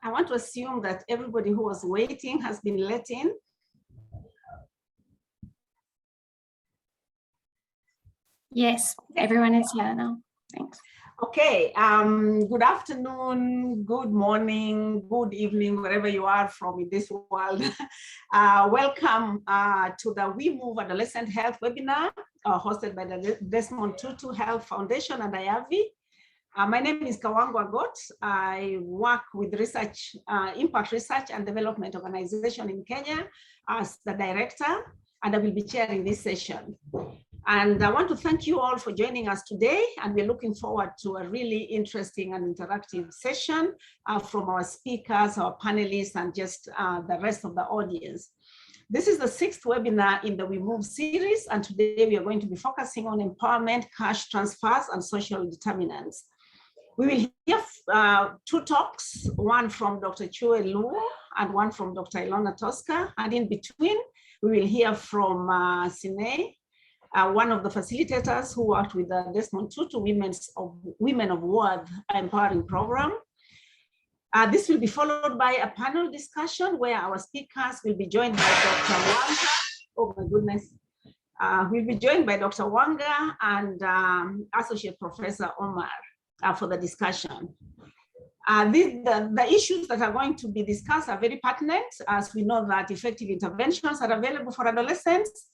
I want to assume that everybody who was waiting has been let in. Yes, everyone is here now. Thanks. Okay, good afternoon, good morning, good evening, wherever you are from in this world. Welcome to the WeMove Adolescent Health webinar hosted by the Desmond Tutu Health Foundation and IAVI. My name is Wanga. I work with research, impact research and development organization in Kenya as the director, and I will be chairing this session. And I want to thank you all for joining us today, and we're looking forward to a really interesting and interactive session from our speakers, our panelists, and just the rest of the audience. This is the 6th webinar in the WeMove series, and today we are going to be focusing on empowerment, cash transfers, and social determinants. We will hear 2 talks, one from Dr. Chewe Luo and one from Dr. Elona Toska, and in between, we will hear from Sine, one of the facilitators who worked with the Desmond Tutu Women of Worth Empowering Program. This will be followed by a panel discussion where our speakers will be joined by Dr. Wanga. Oh my goodness. We'll be joined by Dr. Wanga and Associate Professor Omar for the discussion. The issues that are going to be discussed are very pertinent, as we know that effective interventions are available for adolescents,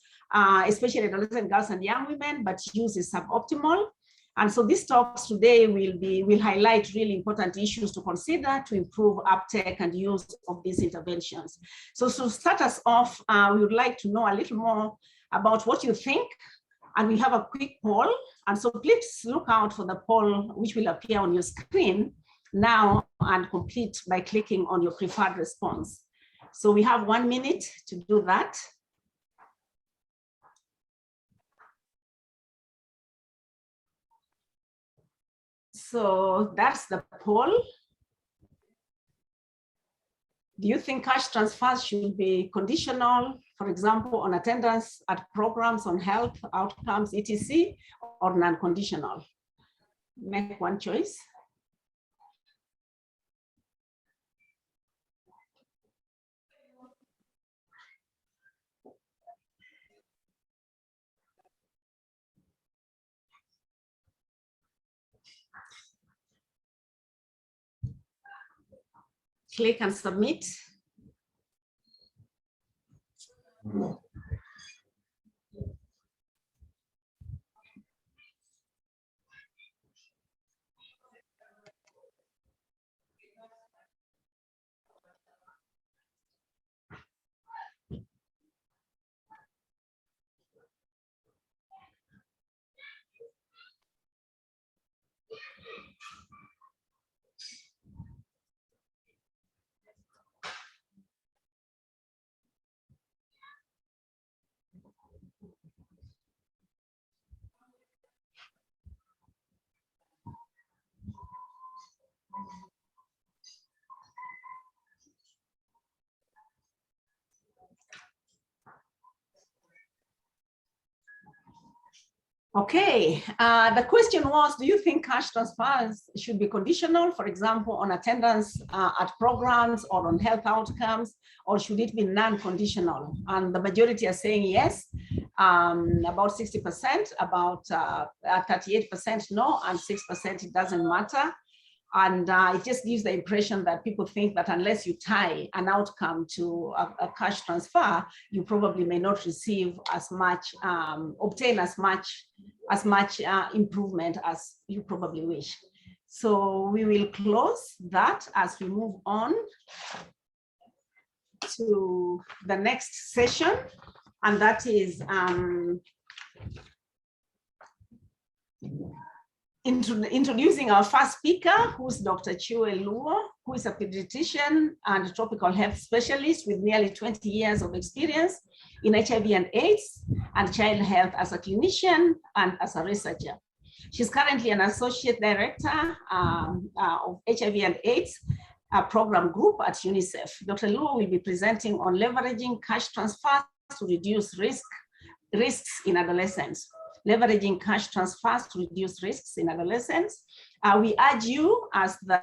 especially adolescent girls and young women, but use is suboptimal. And so these talks today will highlight really important issues to consider to improve uptake and use of these interventions. So to start us off, we would like to know a little more about what you think, and we have a quick poll. And so please look out for the poll, which will appear on your screen now, and complete by clicking on your preferred response. So we have 1 minute to do that. So that's the poll. Do you think cash transfers should be conditional, for example, on attendance at programs on health outcomes, etc., or non-conditional? Make one choice. Click and submit. Okay, the question was, do you think cash transfers should be conditional, for example, on attendance at programs or on health outcomes, or should it be non-conditional? And the majority are saying yes, about 60%, about 38% no, and 6% it doesn't matter. And it just gives the impression that people think that unless you tie an outcome to a cash transfer, you probably may not receive as much, obtain as much improvement as you probably wish. So we will close that as we move on to the next session, and that is introducing our first speaker, who's Dr. Chewe Luo, who is a pediatrician and tropical health specialist with nearly 20 years of experience in HIV and AIDS and child health as a clinician and as a researcher. She's currently an associate director of HIV and AIDS program group at UNICEF. Dr. Luo will be presenting on leveraging cash transfers to reduce risks in adolescents. leveraging cash transfers to reduce risks in adolescents. We urge you as the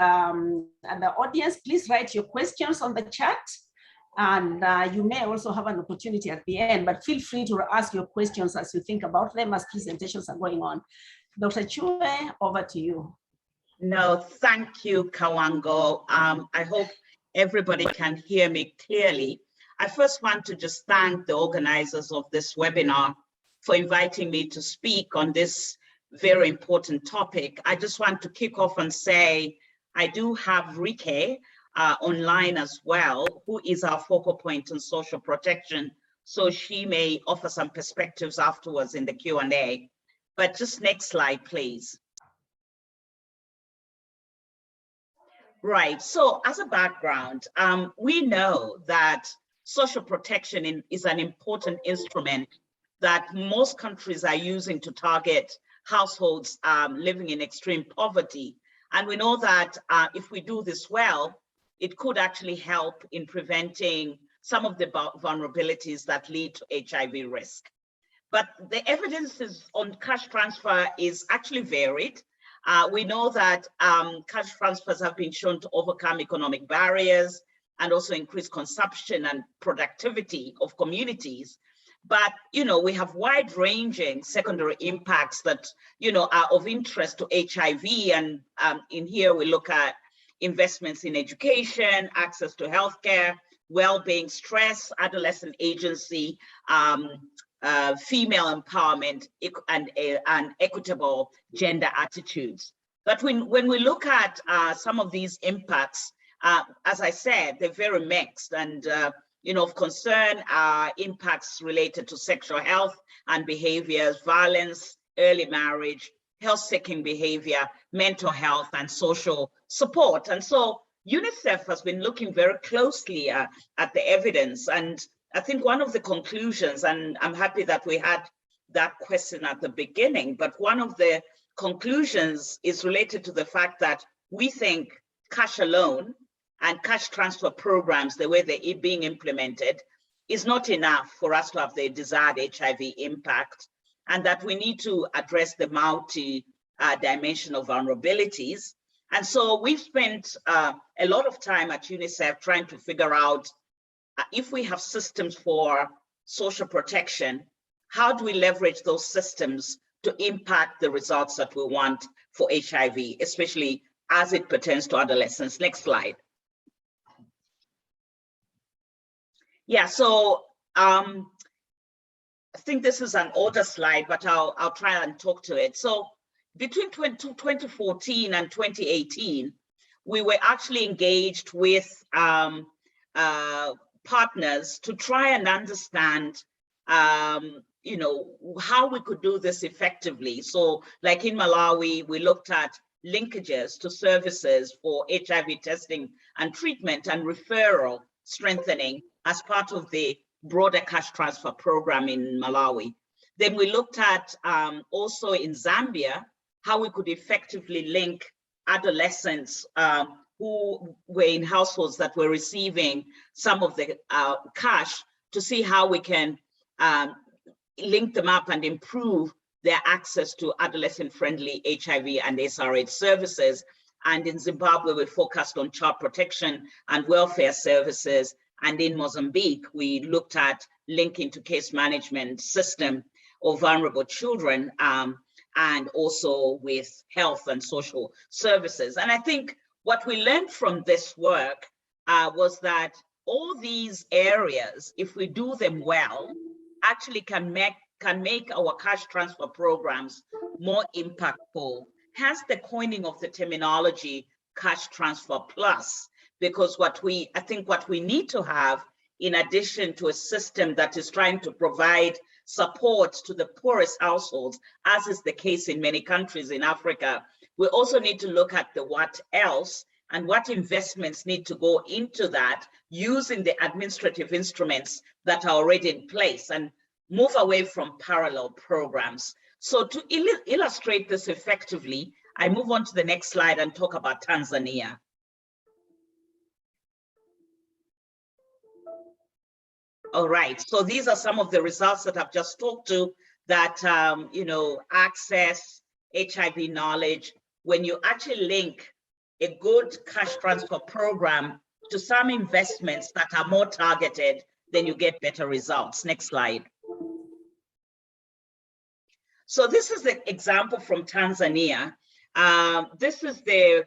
audience, please write your questions on the chat. And you may also have an opportunity at the end, but feel free to ask your questions as you think about them as presentations are going on. Dr. Chewe, over to you. No, thank you, Kawango. I hope everybody can hear me clearly. I first want to just thank the organizers of this webinar for inviting me to speak on this very important topic. I just want to kick off and say, I do have Rike online as well, who is our focal point on social protection. So she may offer some perspectives afterwards in the Q&A. But just next slide, please. Right, so as a background, we know that social protection is an important instrument that most countries are using to target households living in extreme poverty. And we know that if we do this well, it could actually help in preventing some of the vulnerabilities that lead to HIV risk. But the evidence on cash transfer is actually varied. We know that cash transfers have been shown to overcome economic barriers and also increase consumption and productivity of communities. But, we have wide-ranging secondary impacts that, are of interest to HIV. And in here, we look at investments in education, access to healthcare, well-being, stress, adolescent agency, female empowerment, and equitable gender attitudes. But when we look at some of these impacts, as I said, they're very mixed, and of concern are impacts related to sexual health and behaviors, violence, early marriage, health-seeking behavior, mental health, and social support. And so UNICEF has been looking very closely at the evidence. And I think one of the conclusions, and I'm happy that we had that question at the beginning, but one of the conclusions is related to the fact that we think cash alone and cash transfer programs, the way they're being implemented, is not enough for us to have the desired HIV impact, and that we need to address the multi-dimensional vulnerabilities. And so we've spent a lot of time at UNICEF trying to figure out if we have systems for social protection, how do we leverage those systems to impact the results that we want for HIV, especially as it pertains to adolescents. Next slide. Yeah, so I think this is an older slide, but I'll try and talk to it. So between 2014 and 2018, we were actually engaged with partners to try and understand how we could do this effectively. So like in Malawi, we looked at linkages to services for HIV testing and treatment and referral strengthening as part of the broader cash transfer program in Malawi. Then we looked at also in Zambia, how we could effectively link adolescents who were in households that were receiving some of the cash to see how we can link them up and improve their access to adolescent-friendly HIV and SRH services. And in Zimbabwe, we focused on child protection and welfare services. And in Mozambique, we looked at linking to case management system of vulnerable children and also with health and social services. And I think what we learned from this work was that all these areas, if we do them well, actually can make our cash transfer programs more impactful. Hence the coining of the terminology cash transfer plus, because I think what we need to have, in addition to a system that is trying to provide support to the poorest households, as is the case in many countries in Africa, we also need to look at the what else and what investments need to go into that using the administrative instruments that are already in place and move away from parallel programs. So to illustrate this effectively, I move on to the next slide and talk about Tanzania. All right, so these are some of the results that I've just talked to. that, you know, access, HIV knowledge, when you actually link a good cash transfer program to some investments that are more targeted, then you get better results. Next slide. So this is the example from Tanzania. This is the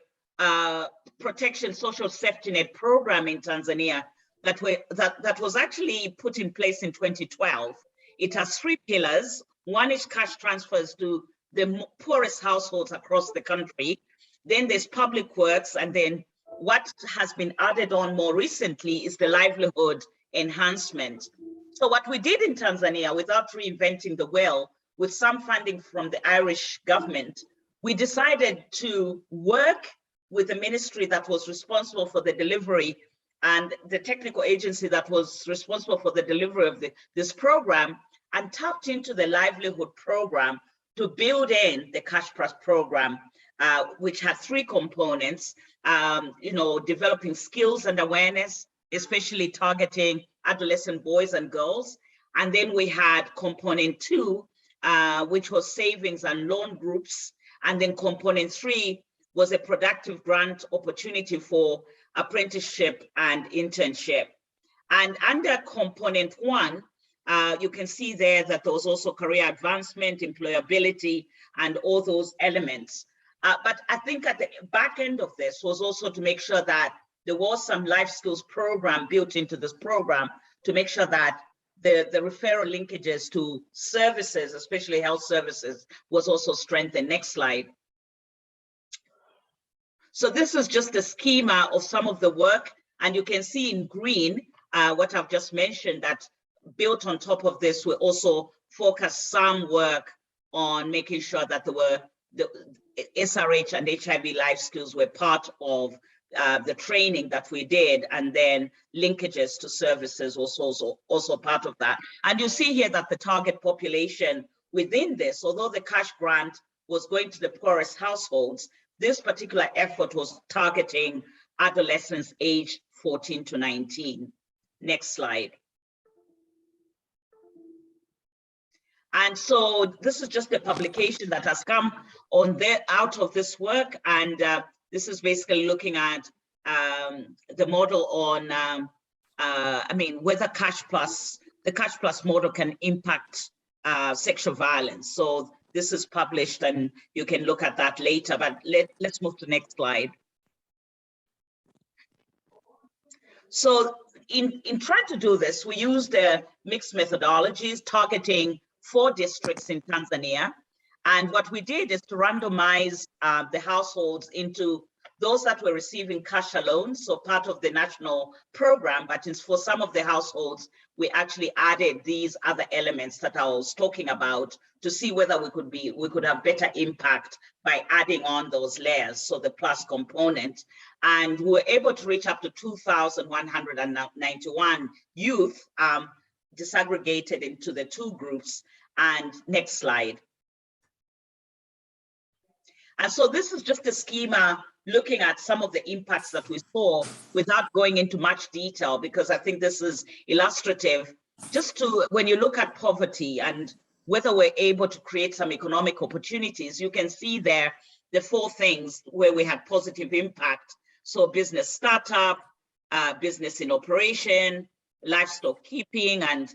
protection social safety net program in Tanzania that was actually put in place in 2012. It has 3 pillars. One is cash transfers to the poorest households across the country. Then there's public works, and then what has been added on more recently is the livelihood enhancement. So what we did in Tanzania, without reinventing the wheel, with some funding from the Irish government, we decided to work with the ministry that was responsible for the delivery and the technical agency that was responsible for the delivery of this program, and tapped into the livelihood program to build in the Cash Plus program, which had 3 components, you know, developing skills and awareness, especially targeting adolescent boys and girls. And then we had component 2, which was savings and loan groups. And then component 3 was a productive grant opportunity for apprenticeship and internship. And under component 1, you can see there that there was also career advancement, employability, and all those elements. But I think at the back end of this was also to make sure that there was some life skills program built into this program to make sure that the referral linkages to services, especially health services, was also strengthened. Next slide. So this is just a schema of some of the work, and you can see in green what I've just mentioned, that built on top of this, we also focused some work on making sure that there were the SRH and HIV life skills were part of the training that we did, and then linkages to services was also part of that. And you see here that the target population within this, although the cash grant was going to the poorest households, this particular effort was targeting adolescents aged 14 to 19. Next slide. And so this is just a publication that has come on out of this work, and this is basically looking at the model on, I mean, whether the Cash Plus model can impact sexual violence. So this is published, and you can look at that later, but let's move to the next slide. So in trying to do this, we used mixed methodologies targeting 4 districts in Tanzania. And what we did is to randomize the households into those that were receiving cash alone, so part of the national program, but for some of the households, we actually added these other elements that I was talking about to see whether we could have better impact by adding on those layers, so the plus component. And we were able to reach up to 2,191 youth disaggregated into the 2 groups. And next slide. And so this is just a schema looking at some of the impacts that we saw without going into much detail, because I think this is illustrative just to, when you look at poverty and whether we're able to create some economic opportunities, you can see there the 4 things where we had positive impact. So business startup, business in operation, livestock keeping, and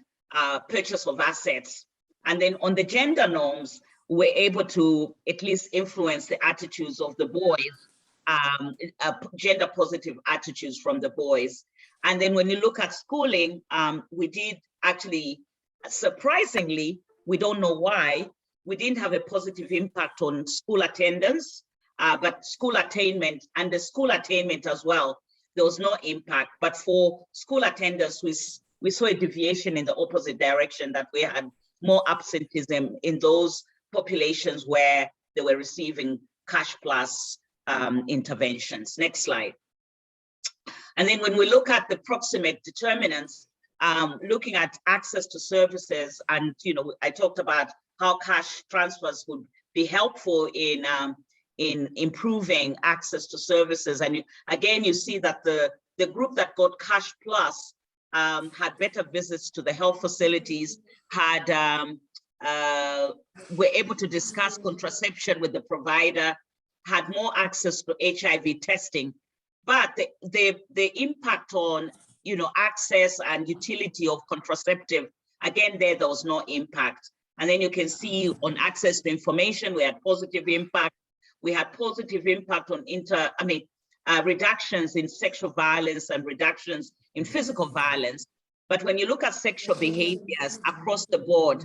purchase of assets. And then on the gender norms, we're able to at least influence the attitudes of the boys, gender positive attitudes from the boys. And then when you look at schooling, we did actually, surprisingly, we don't know why, we didn't have a positive impact on school attendance, but school attainment, and the school attainment as well, there was no impact. But for school attendance, we saw a deviation in the opposite direction, that we had more absenteeism in those populations where they were receiving Cash Plus interventions. Next slide. And then when we look at the proximate determinants, looking at access to services, and I talked about how cash transfers would be helpful in improving access to services. And again, you see that the group that got Cash Plus had better visits to the health facilities, had were able to discuss contraception with the provider, had more access to HIV testing, but the impact on, access and utility of contraceptive, again, there was no impact. And then you can see on access to information, we had positive impact. We had positive impact on reductions in sexual violence and reductions in physical violence. But when you look at sexual behaviors across the board,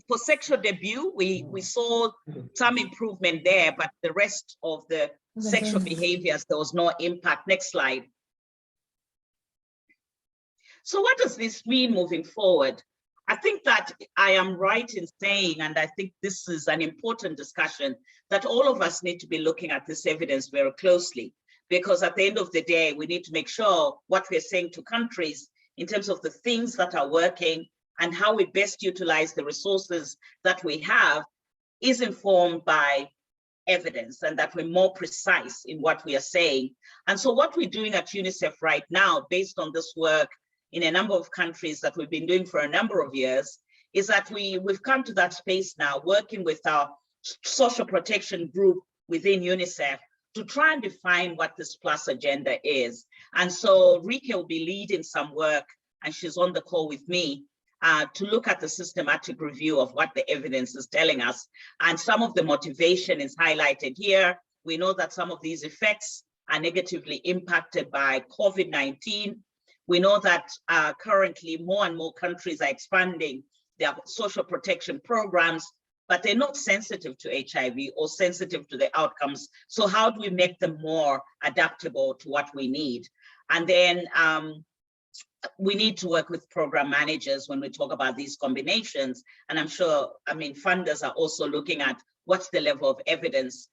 for sexual debut, we saw some improvement there, but the rest of the sexual behaviors, there was no impact. Next slide. So what does this mean moving forward? I think that I am right in saying, and I think this is an important discussion, that all of us need to be looking at this evidence very closely, because at the end of the day, we need to make sure what we're saying to countries in terms of the things that are working and how we best utilize the resources that we have is informed by evidence, and that we're more precise in what we are saying. And so what we're doing at UNICEF right now, based on this work in a number of countries that we've been doing for a number of years, is that we've come to that space now, working with our social protection group within UNICEF to try and define what this plus agenda is. And so Rike will be leading some work, and she's on the call with me, to look at the systematic review of what the evidence is telling us. And some of the motivation is highlighted here. We know that some of these effects are negatively impacted by COVID-19. We know that currently more and more countries are expanding their social protection programs, but they're not sensitive to HIV or sensitive to the outcomes. So how do we make them more adaptable to what we need? And then we need to work with program managers when we talk about these combinations. And I'm sure, funders are also looking at what's the level of evidence.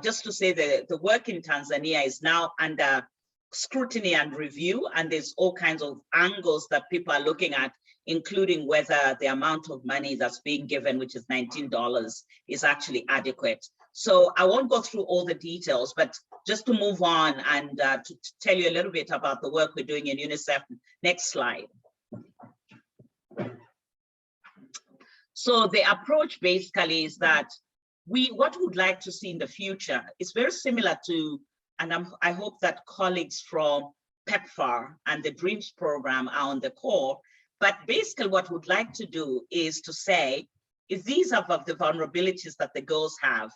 Just to say the work in Tanzania is now under scrutiny and review, and there's all kinds of angles that people are looking at, including whether the amount of money that's being given, which is $19, is actually adequate. So I won't go through all the details, but just to move on and to tell you a little bit about the work we're doing in UNICEF. Next slide. So the approach basically is that what we would like to see in the future is very similar to, and I hope that colleagues from PEPFAR and the DREAMS program are on the call, but basically what we'd like to do is to say, if these are the vulnerabilities that the girls have,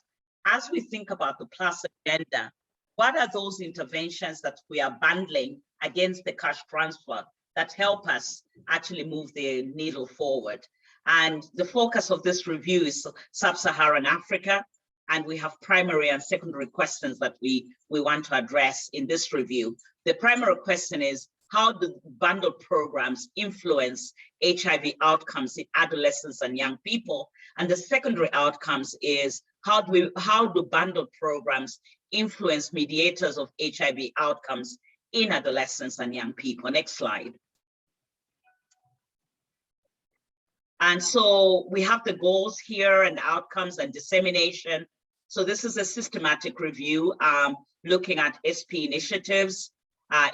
as we think about the plus agenda, what are those interventions that we are bundling against the cash transfer that help us actually move the needle forward? And the focus of this review is Sub-Saharan Africa, and we have primary and secondary questions that we want to address in this review. The primary question is, how do bundled programs influence HIV outcomes in adolescents and young people? And the secondary outcomes is, how do bundled programs influence mediators of HIV outcomes in adolescents and young people? Next slide. And so we have the goals here and outcomes and dissemination. So this is a systematic review looking at SP initiatives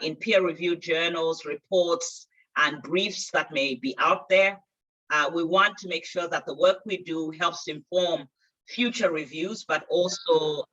in peer-reviewed journals, reports, and briefs that may be out there. We want to make sure that the work we do helps inform future reviews, but also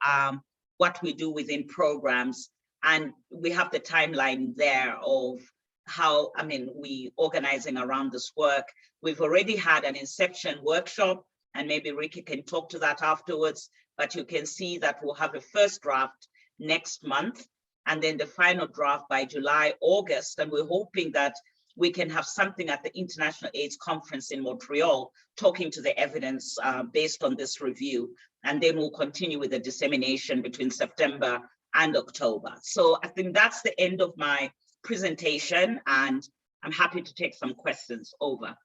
what we do within programs. And we have the timeline there of how, we organizing around this work. We've already had an inception workshop, and maybe Ricky can talk to that afterwards, but you can see that we'll have a first draft next month, and then the final draft by July, August, and we're hoping that we can have something at the International AIDS Conference in Montreal, talking to the evidence based on this review. And then we'll continue with the dissemination between September and October. So I think that's the end of my presentation, and I'm happy to take some questions. Over.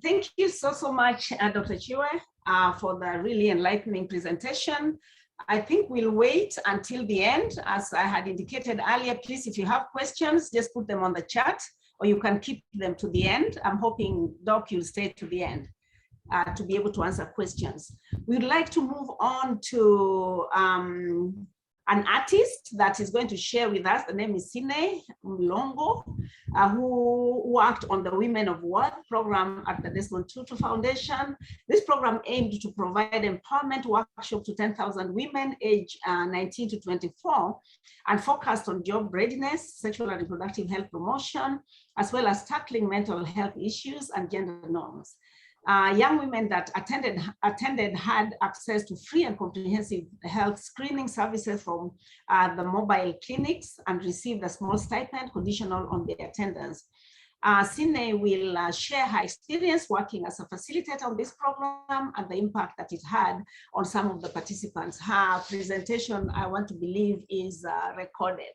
Thank you so much, Dr. Chewe, for the really enlightening presentation. I think we'll wait until the end. As I had indicated earlier, please, if you have questions, just put them on the chat, or you can keep them to the end. I'm hoping, Doc, you'll stay to the end to be able to answer questions. We'd like to move on to an artist that is going to share with us. The name is Chewe Luo, who worked on the Women of Worth program at the Desmond Tutu Foundation. This program aimed to provide empowerment workshops to 10,000 women aged 19 to 24 and focused on job readiness, sexual and reproductive health promotion, as well as tackling mental health issues and gender norms. Young women that attended had access to free and comprehensive health screening services from the mobile clinics and received a small stipend conditional on their attendance. Chewe will share her experience working as a facilitator on this program and the impact that it had on some of the participants. Her presentation, I want to believe, is recorded.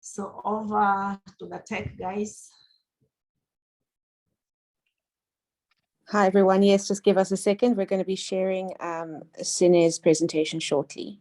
So over to the tech guys. Hi, everyone. Yes, just give us a second. We're going to be sharing Chewe's presentation shortly.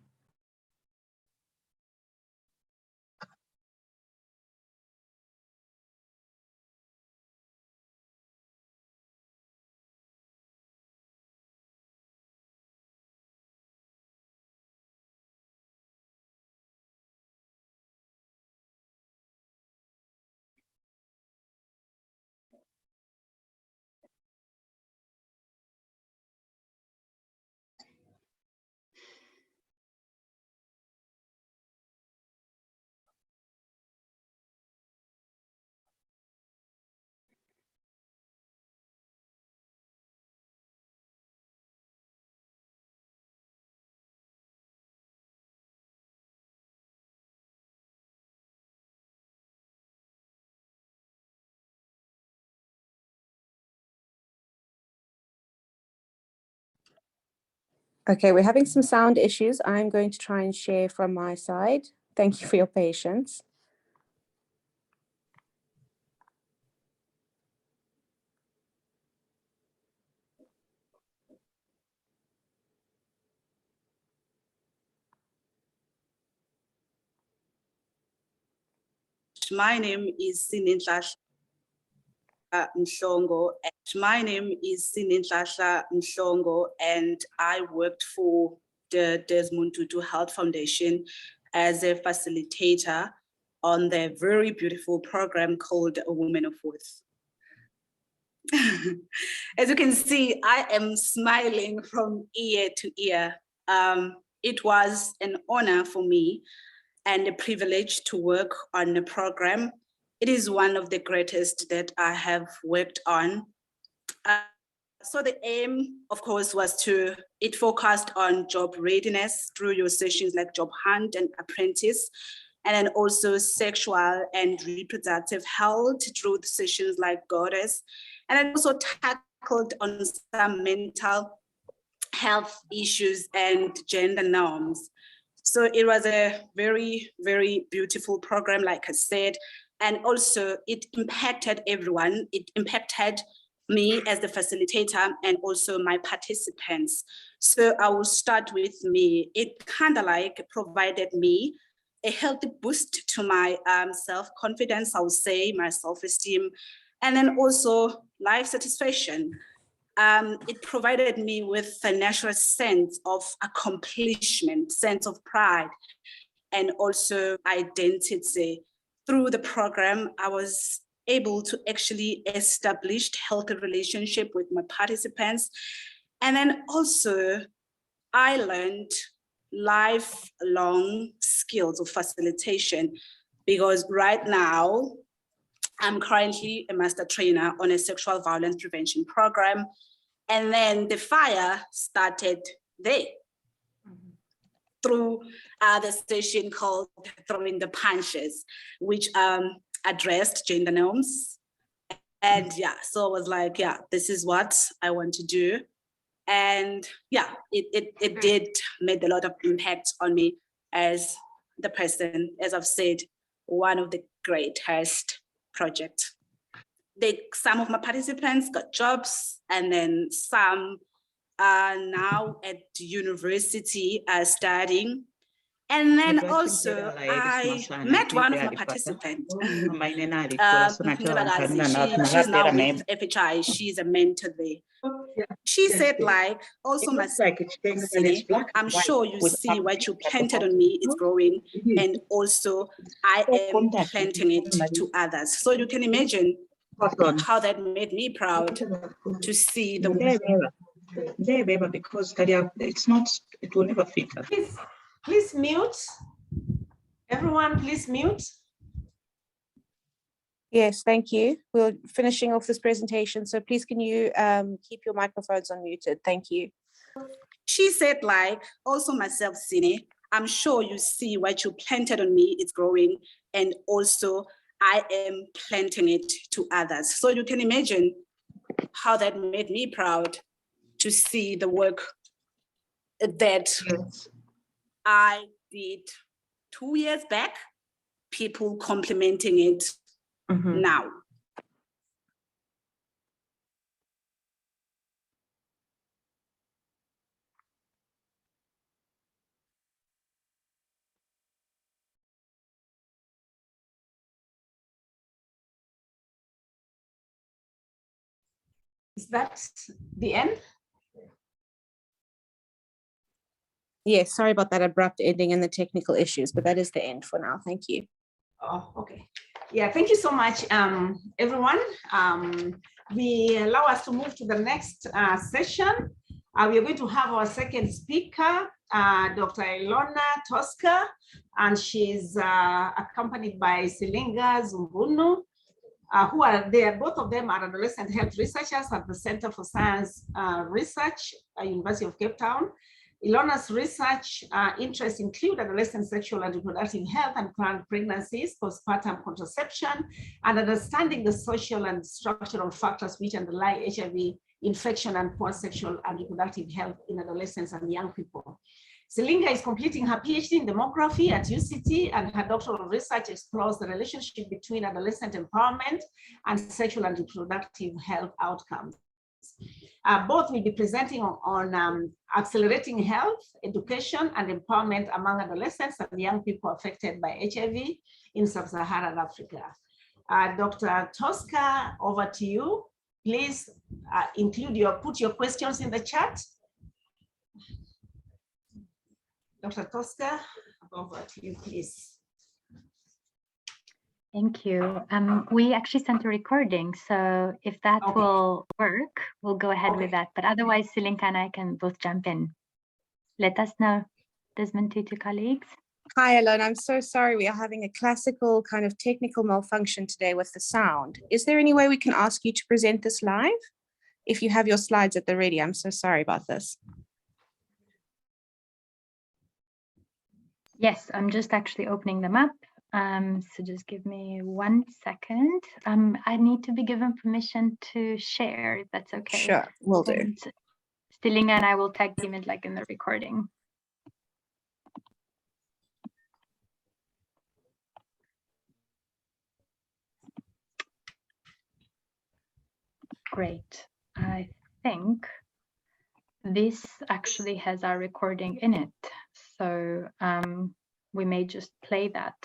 Okay, we're having some sound issues. I'm going to try and share from my side. Thank you for your patience. My name is Sinenhlanhla Mhlongo. My name is Sinenhlanhla Mhlongo, and I worked for the Desmond Tutu Health Foundation as a facilitator on the very beautiful program called Women of Worth. As you can see, I am smiling from ear to ear. It was an honor for me and a privilege to work on the program. It is one of the greatest that I have worked on. So the aim, of course, was it focused on job readiness through your sessions like job hunt and apprentice, and then also sexual and reproductive health through the sessions like goddess, and then also tackled on some mental health issues and gender norms. So it was a very, very beautiful program, like I said, and also it impacted everyone. It impacted me as the facilitator and also my participants. So I will start with me. It kind of like provided me a healthy boost to my self-confidence, I would say, my self-esteem, and then also life satisfaction. It provided me with a natural sense of accomplishment, sense of pride, and also identity. Through the program, I was able to actually establish healthy relationship with my participants. And then also I learned lifelong skills of facilitation, because right now I'm currently a master trainer on a sexual violence prevention program. And then the fire started there through the session called Throwing the Punches, which addressed gender norms. And yeah, so I was like, yeah, this is what I want to do. And yeah, it did make a lot of impact on me as the person, as I've said, one of the greatest projects. Some of my participants got jobs, and then some are now at university studying. And then also I met one of my participants. She's now with FHI, she's a mentor there. She said, like, also myself, I'm sure you see what you planted on me is growing, and also I am planting it to others. So you can imagine how that made me proud to see the because it's not, it will never fit. Please mute. Everyone, please mute. Yes, thank you. We're finishing off this presentation, so please can you keep your microphones unmuted? Thank you. She said, like, also myself, Sine, I'm sure you see what you planted on me is growing, and also I am planting it to others. So you can imagine how that made me proud to see the work that I did 2 years back, people complimenting it now. Is that the end? Yes, sorry about that abrupt ending and the technical issues, but that is the end for now. Thank you. Oh, okay. Yeah, thank you so much, everyone. We allow us to move to the next session. We are going to have our second speaker, Dr. Elona Toska, and she's accompanied by Silinga Zumbunu, who are there. Both of them are adolescent health researchers at the Center for Science Research at University of Cape Town. Elona's research interests include adolescent sexual and reproductive health and planned pregnancies, postpartum contraception, and understanding the social and structural factors which underlie HIV infection and poor sexual and reproductive health in adolescents and young people. Silinga is completing her PhD in demography at UCT, and her doctoral research explores the relationship between adolescent empowerment and sexual and reproductive health outcomes. Both will be presenting on accelerating health, education, and empowerment among adolescents and young people affected by HIV in sub-Saharan Africa. Dr. Toska, over to you. Please put your questions in the chat. Dr. Toska, over to you, please. Thank you. We actually sent a recording, so if that will work, we'll go ahead with that. But otherwise, Silinga and I can both jump in. Let us know, Desmond Tutu colleagues. Hi, Elona. I'm so sorry. We are having a classical kind of technical malfunction today with the sound. Is there any way we can ask you to present this live? If you have your slides at the ready, I'm so sorry about this. Yes, I'm just actually opening them up. So just give me 1 second. I need to be given permission to share, if that's okay. Sure, will do. Silinga and I will tag team it like in the recording. Great. I think this actually has our recording in it. So we may just play that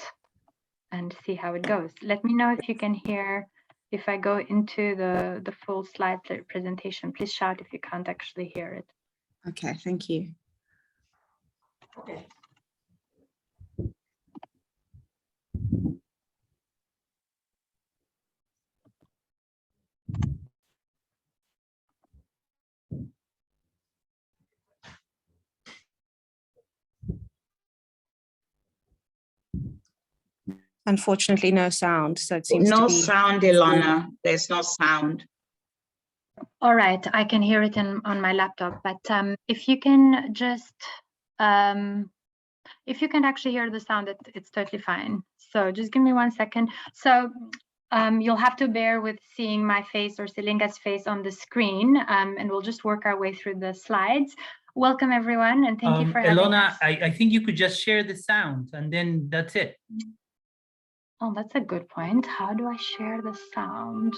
and see how it goes. Let me know if you can hear, if I go into the full slide presentation, please shout if you can't actually hear it. Okay, thank you. Okay. Unfortunately, no sound, so it seems no to be... sound, Elona. There's no sound. All right, I can hear it on my laptop, but if you can just, if you can actually hear the sound, it's totally fine. So just give me 1 second. So you'll have to bear with seeing my face or Silinga's face on the screen, and we'll just work our way through the slides. Welcome everyone, and thank you for having Elona, us. I think you could just share the sound and then that's it. Oh, that's a good point. How do I share the sound?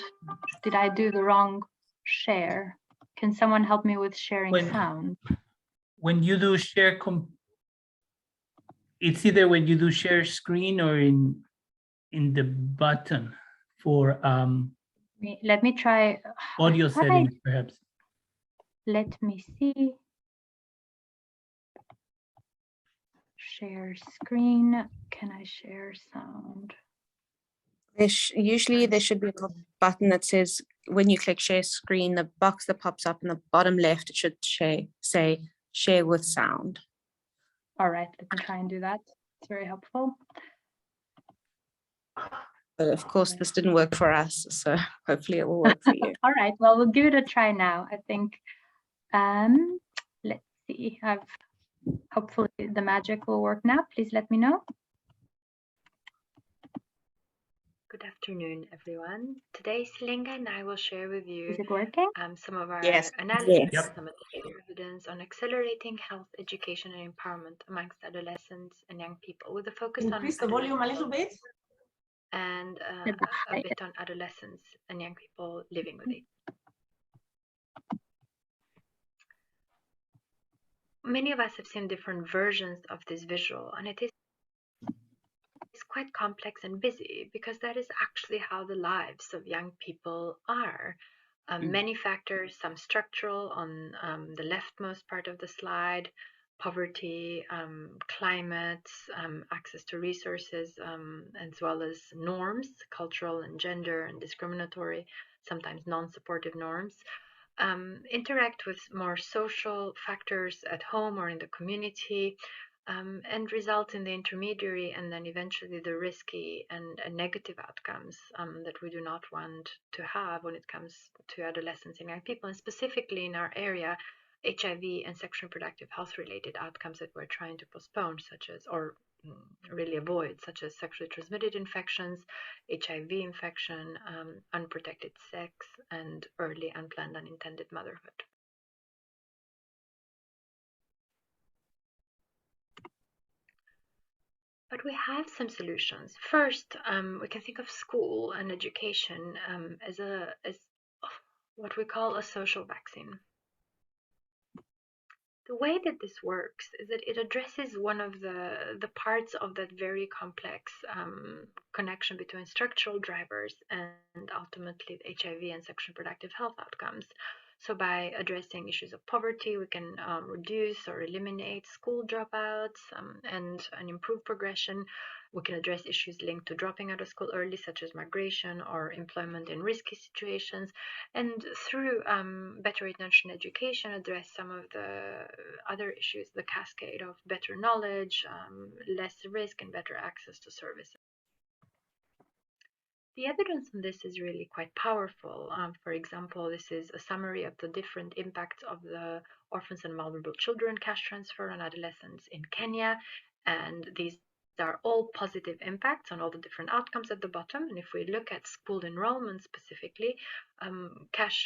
Did I do the wrong share? Can someone help me with sharing sound? When you do share, it's either when you do share screen or in the button for let me try audio settings, perhaps. Let me see. Share screen. Can I share sound? Usually there should be a little button that says, when you click share screen, the box that pops up in the bottom left, it should say share with sound. All right, let me try and do that. It's very helpful. But of course, this didn't work for us, so hopefully it will work for you. All right, well, we'll give it a try now. I think, let's see, hopefully the magic will work now. Please let me know. Good afternoon, everyone. Today, Selinga and I will share with you Is it working? some of our Yes. analysis, Yes. some of the evidence on accelerating health, education, and empowerment amongst adolescents and young people, with a focus on Increase the volume a little bit. and a bit on adolescents and young people living with it. Many of us have seen different versions of this visual, and it's quite complex and busy because that is actually how the lives of young people are. Many factors, some structural on the leftmost part of the slide, poverty, climate, access to resources, as well as norms, cultural and gender and discriminatory, sometimes non-supportive norms, interact with more social factors at home or in the community, and result in the intermediary and then eventually the risky and negative outcomes that we do not want to have when it comes to adolescents and young people, and specifically in our area, HIV and sexual and reproductive health related outcomes that we're trying to postpone, such as, or really avoid, such as sexually transmitted infections, HIV infection, unprotected sex, and early unplanned unintended motherhood. But we have some solutions. First, we can think of school and education as what we call a social vaccine. The way that this works is that it addresses one of the parts of that very complex connection between structural drivers and ultimately the HIV and sexual and reproductive health outcomes. So by addressing issues of poverty, we can reduce or eliminate school dropouts and improve progression. We can address issues linked to dropping out of school early, such as migration or employment in risky situations. And through better attention education, address some of the other issues, the cascade of better knowledge, less risk, and better access to services. The evidence on this is really quite powerful. For example, this is a summary of the different impacts of the Orphans and Vulnerable Children cash transfer on adolescents in Kenya, and these are all positive impacts on all the different outcomes at the bottom. And if we look at school enrollment specifically,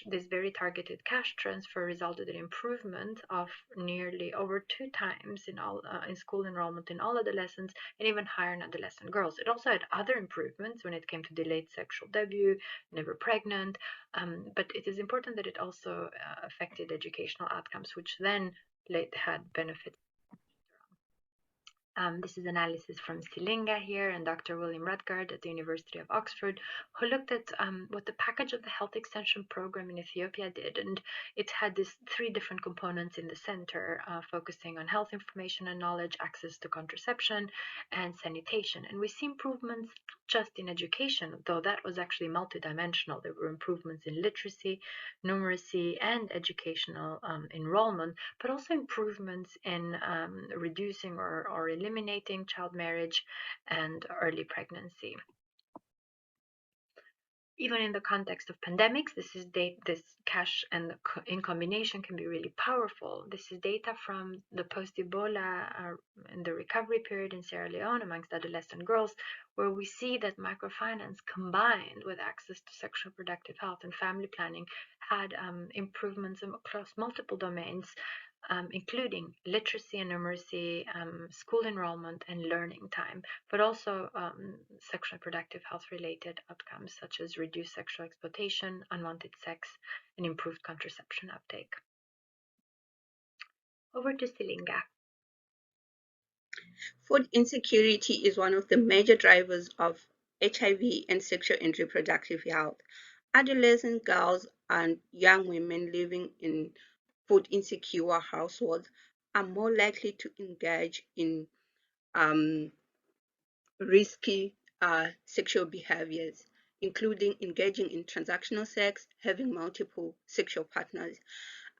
this very targeted cash transfer resulted in improvement of nearly over 2 times in school enrollment in all adolescents, and even higher in adolescent girls. It also had other improvements when it came to delayed sexual debut, never pregnant, but it is important that it also affected educational outcomes, which then had benefits. This is analysis from Selinga here and Dr. William Rutgard at the University of Oxford, who looked at what the package of the health extension program in Ethiopia did. And it had these 3 different components in the center, focusing on health information and knowledge, access to contraception, and sanitation. And we see improvements just in education, though that was actually multidimensional. There were improvements in literacy, numeracy, and educational enrollment, but also improvements in reducing or eliminating child marriage and early pregnancy. Even in the context of pandemics, this cash and in combination can be really powerful. This is data from the post-Ebola and the recovery period in Sierra Leone amongst adolescent girls, where we see that microfinance combined with access to sexual and reproductive health and family planning had improvements across multiple domains, including literacy and numeracy, school enrollment, and learning time, but also sexual and reproductive health related outcomes such as reduced sexual exploitation, unwanted sex, and improved contraception uptake. Over to Selinga. Food insecurity is one of the major drivers of HIV and sexual and reproductive health. Adolescent girls and young women living in food insecure households are more likely to engage in risky sexual behaviors, including engaging in transactional sex, having multiple sexual partners.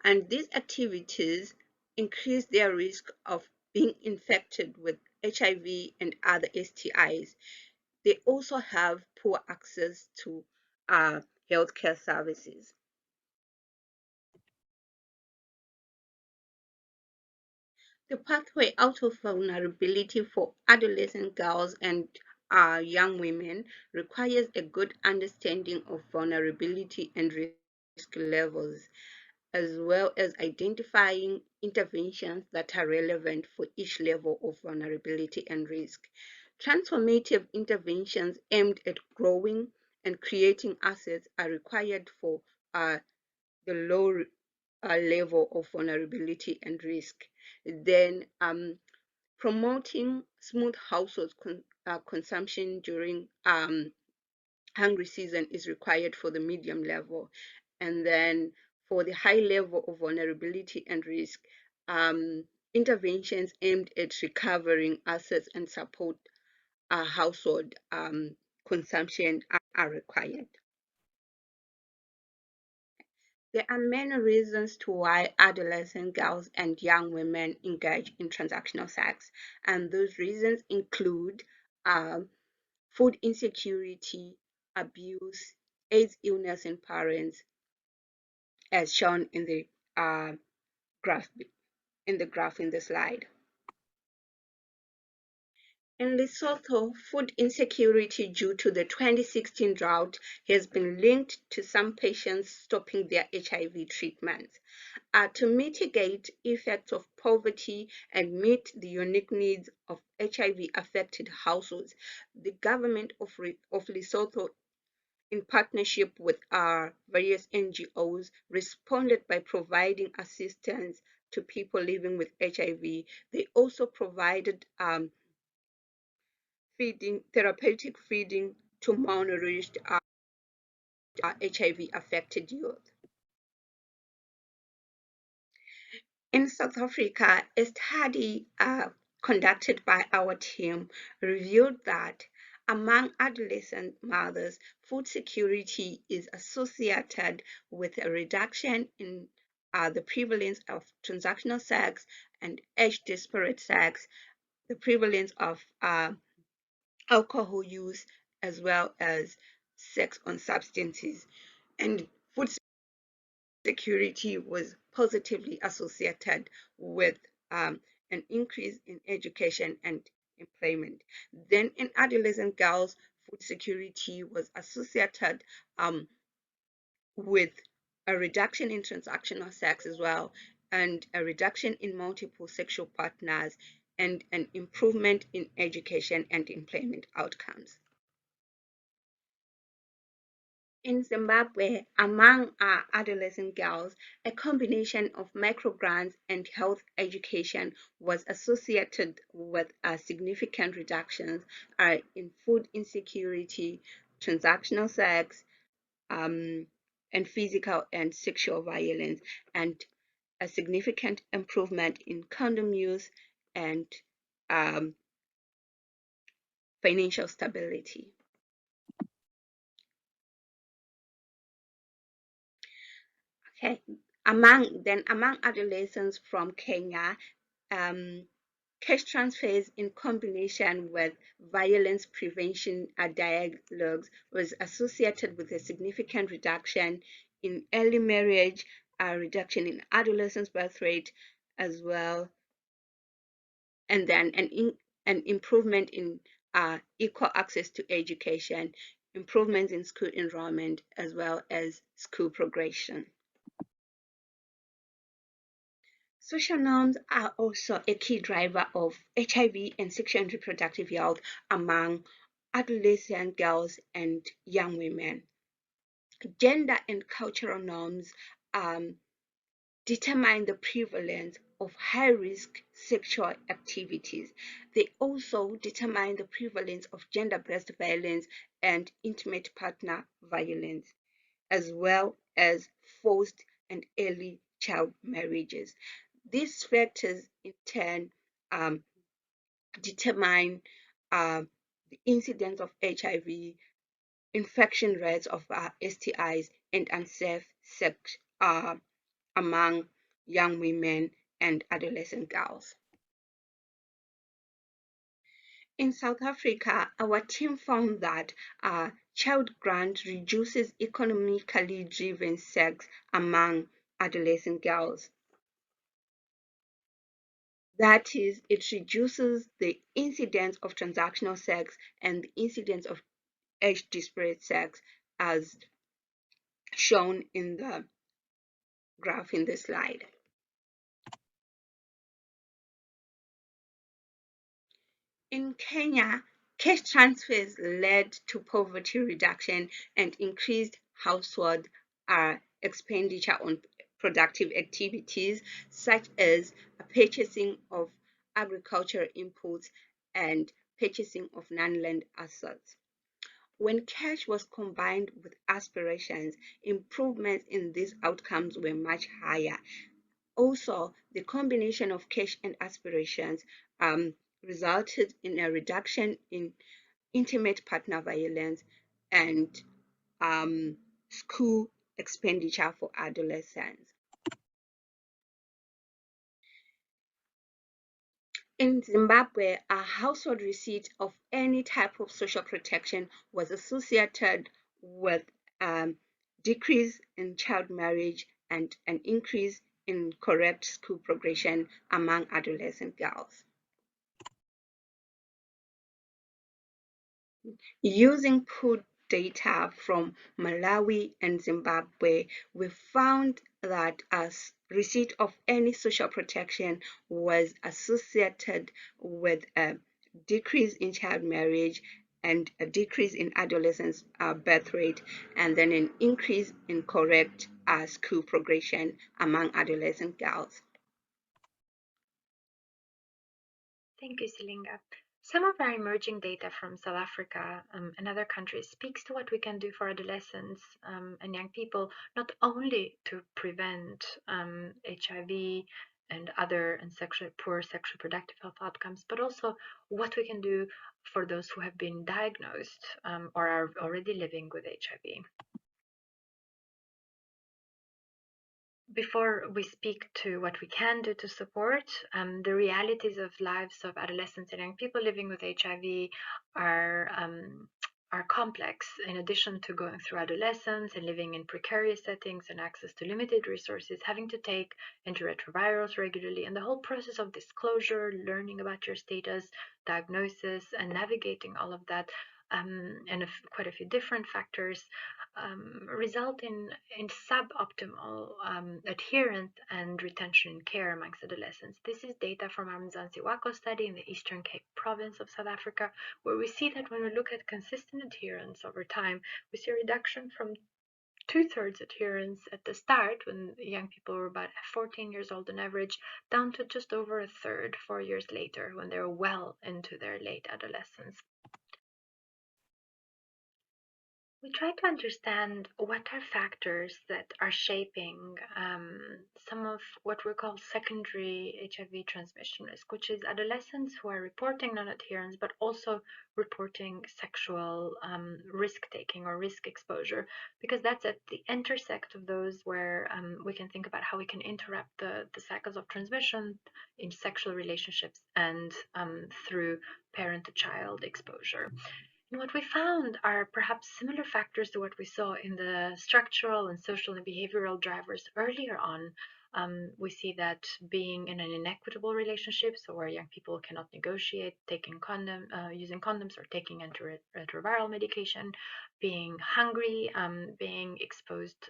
And these activities increase their risk of being infected with HIV and other STIs. They also have poor access to healthcare services. The pathway out of vulnerability for adolescent girls and young women requires a good understanding of vulnerability and risk levels, as well as identifying interventions that are relevant for each level of vulnerability and risk. Transformative interventions aimed at growing and creating assets are required for the low level of vulnerability and risk. Then promoting smooth household consumption during hungry season is required for the medium level. And then for the high level of vulnerability and risk, interventions aimed at recovering assets and support household consumption are required. There are many reasons to why adolescent girls and young women engage in transactional sex, and those reasons include food insecurity, abuse, AIDS illness in parents, as shown in the graph in the slide. In Lesotho, food insecurity due to the 2016 drought has been linked to some patients stopping their HIV treatments. To mitigate effects of poverty and meet the unique needs of HIV-affected households, the government of Lesotho, in partnership with our various NGOs, responded by providing assistance to people living with HIV. They also provided therapeutic feeding to malnourished HIV-affected youth. In South Africa, a study conducted by our team revealed that among adolescent mothers, food security is associated with a reduction in the prevalence of transactional sex and age-disparate sex, the prevalence of alcohol use, as well as sex on substances. And food security was positively associated with an increase in education and employment. Then in adolescent girls, food security was associated with a reduction in transactional sex as well, and a reduction in multiple sexual partners, and an improvement in education and employment outcomes. In Zimbabwe, among adolescent girls, a combination of microgrants and health education was associated with significant reductions in food insecurity, transactional sex, and physical and sexual violence, and a significant improvement in condom use and financial stability. Okay, among adolescents from Kenya, cash transfers in combination with violence prevention dialogues was associated with a significant reduction in early marriage, a reduction in adolescents' birth rate as well, and then an improvement in equal access to education, improvements in school enrollment, as well as school progression. Social norms are also a key driver of HIV and sexual and reproductive health among adolescent girls and young women. Gender and cultural norms determine the prevalence of high-risk sexual activities. They also determine the prevalence of gender-based violence and intimate partner violence, as well as forced and early child marriages. These factors in turn determine the incidence of HIV, infection rates of STIs, and unsafe sex among young women and adolescent girls. In South Africa, our team found that child grant reduces economically driven sex among adolescent girls. That is, it reduces the incidence of transactional sex and the incidence of age-disparate sex, as shown in the graph in the slide. In Kenya, cash transfers led to poverty reduction and increased household expenditure on productive activities, such as purchasing of agricultural inputs and purchasing of non-land assets. When cash was combined with aspirations, improvements in these outcomes were much higher. Also, the combination of cash and aspirations resulted in a reduction in intimate partner violence and school expenditure for adolescents. In Zimbabwe, a household receipt of any type of social protection was associated with decrease in child marriage and an increase in correct school progression among adolescent girls. Using pooled data from Malawi and Zimbabwe, we found that as receipt of any social protection was associated with a decrease in child marriage and a decrease in adolescent birth rate, and then an increase in correct school progression among adolescent girls. Thank you, Selinga. Some of our emerging data from South Africa and other countries speaks to what we can do for adolescents and young people, not only to prevent HIV and other and poor sexual productive health outcomes, but also what we can do for those who have been diagnosed or are already living with HIV. Before we speak to what we can do to support, the realities of lives of adolescents and young people living with HIV are complex. In addition to going through adolescence and living in precarious settings and access to limited resources, having to take antiretrovirals regularly, and the whole process of disclosure, learning about your status, diagnosis, and navigating all of that, and quite a few different factors, result in suboptimal adherence and retention in care amongst adolescents. This is data from our Mzansi Wako study in the Eastern Cape province of South Africa, where we see that when we look at consistent adherence over time, we see a reduction from 2/3 adherence at the start, when young people were about 14 years old on average, down to just over a third 4 years later, when they were well into their late adolescence. We try to understand what are factors that are shaping some of what we call secondary HIV transmission risk, which is adolescents who are reporting non-adherence, but also reporting sexual risk-taking or risk exposure, because that's at the intersect of those where we can think about how we can interrupt the cycles of transmission in sexual relationships and through parent-to-child exposure. And what we found are perhaps similar factors to what we saw in the structural and social and behavioral drivers earlier on. We see that being in an inequitable relationship, so where young people cannot negotiate using condoms or taking antiretroviral medication, being hungry, being exposed,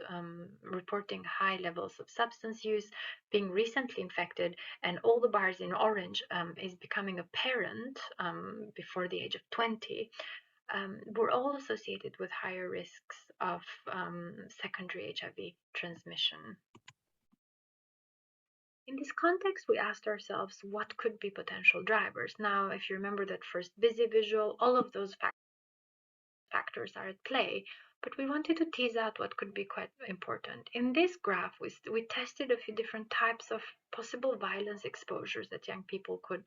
reporting high levels of substance use, being recently infected, and all the bars in orange is becoming a parent before the age of 20. Were all associated with higher risks of secondary HIV transmission. In this context, we asked ourselves what could be potential drivers. Now, if you remember that first busy visual, all of those factors are at play, But we wanted to tease out what could be quite important. In this graph, we tested a few different types of possible violence exposures that young people could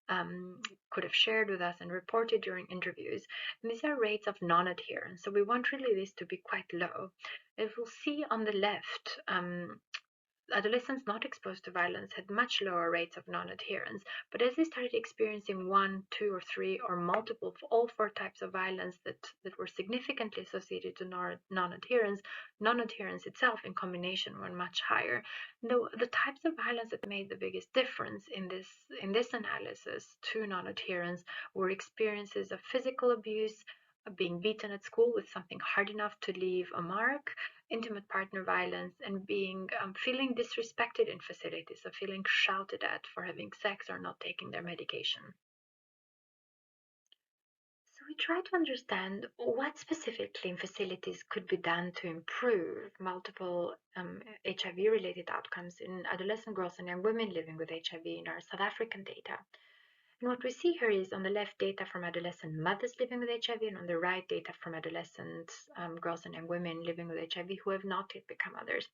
have shared with us and reported during interviews. And these are rates of non-adherence. So we want really this to be quite low. As we'll see on the left, adolescents not exposed to violence had much lower rates of non-adherence, but as they started experiencing 1, 2, or 3, or multiple of all 4 types of violence that were significantly associated to non-adherence itself in combination were much higher. The types of violence that made the biggest difference in this analysis to non-adherence were experiences of physical abuse, being beaten at school with something hard enough to leave a mark, intimate partner violence, and feeling disrespected in facilities, so feeling shouted at for having sex or not taking their medication. So we try to understand what specifically in facilities could be done to improve multiple HIV-related outcomes in adolescent girls and young women living with HIV in our South African data. And what we see here is on the left data from adolescent mothers living with HIV, and on the right data from adolescent girls and young women living with HIV who have not yet become mothers.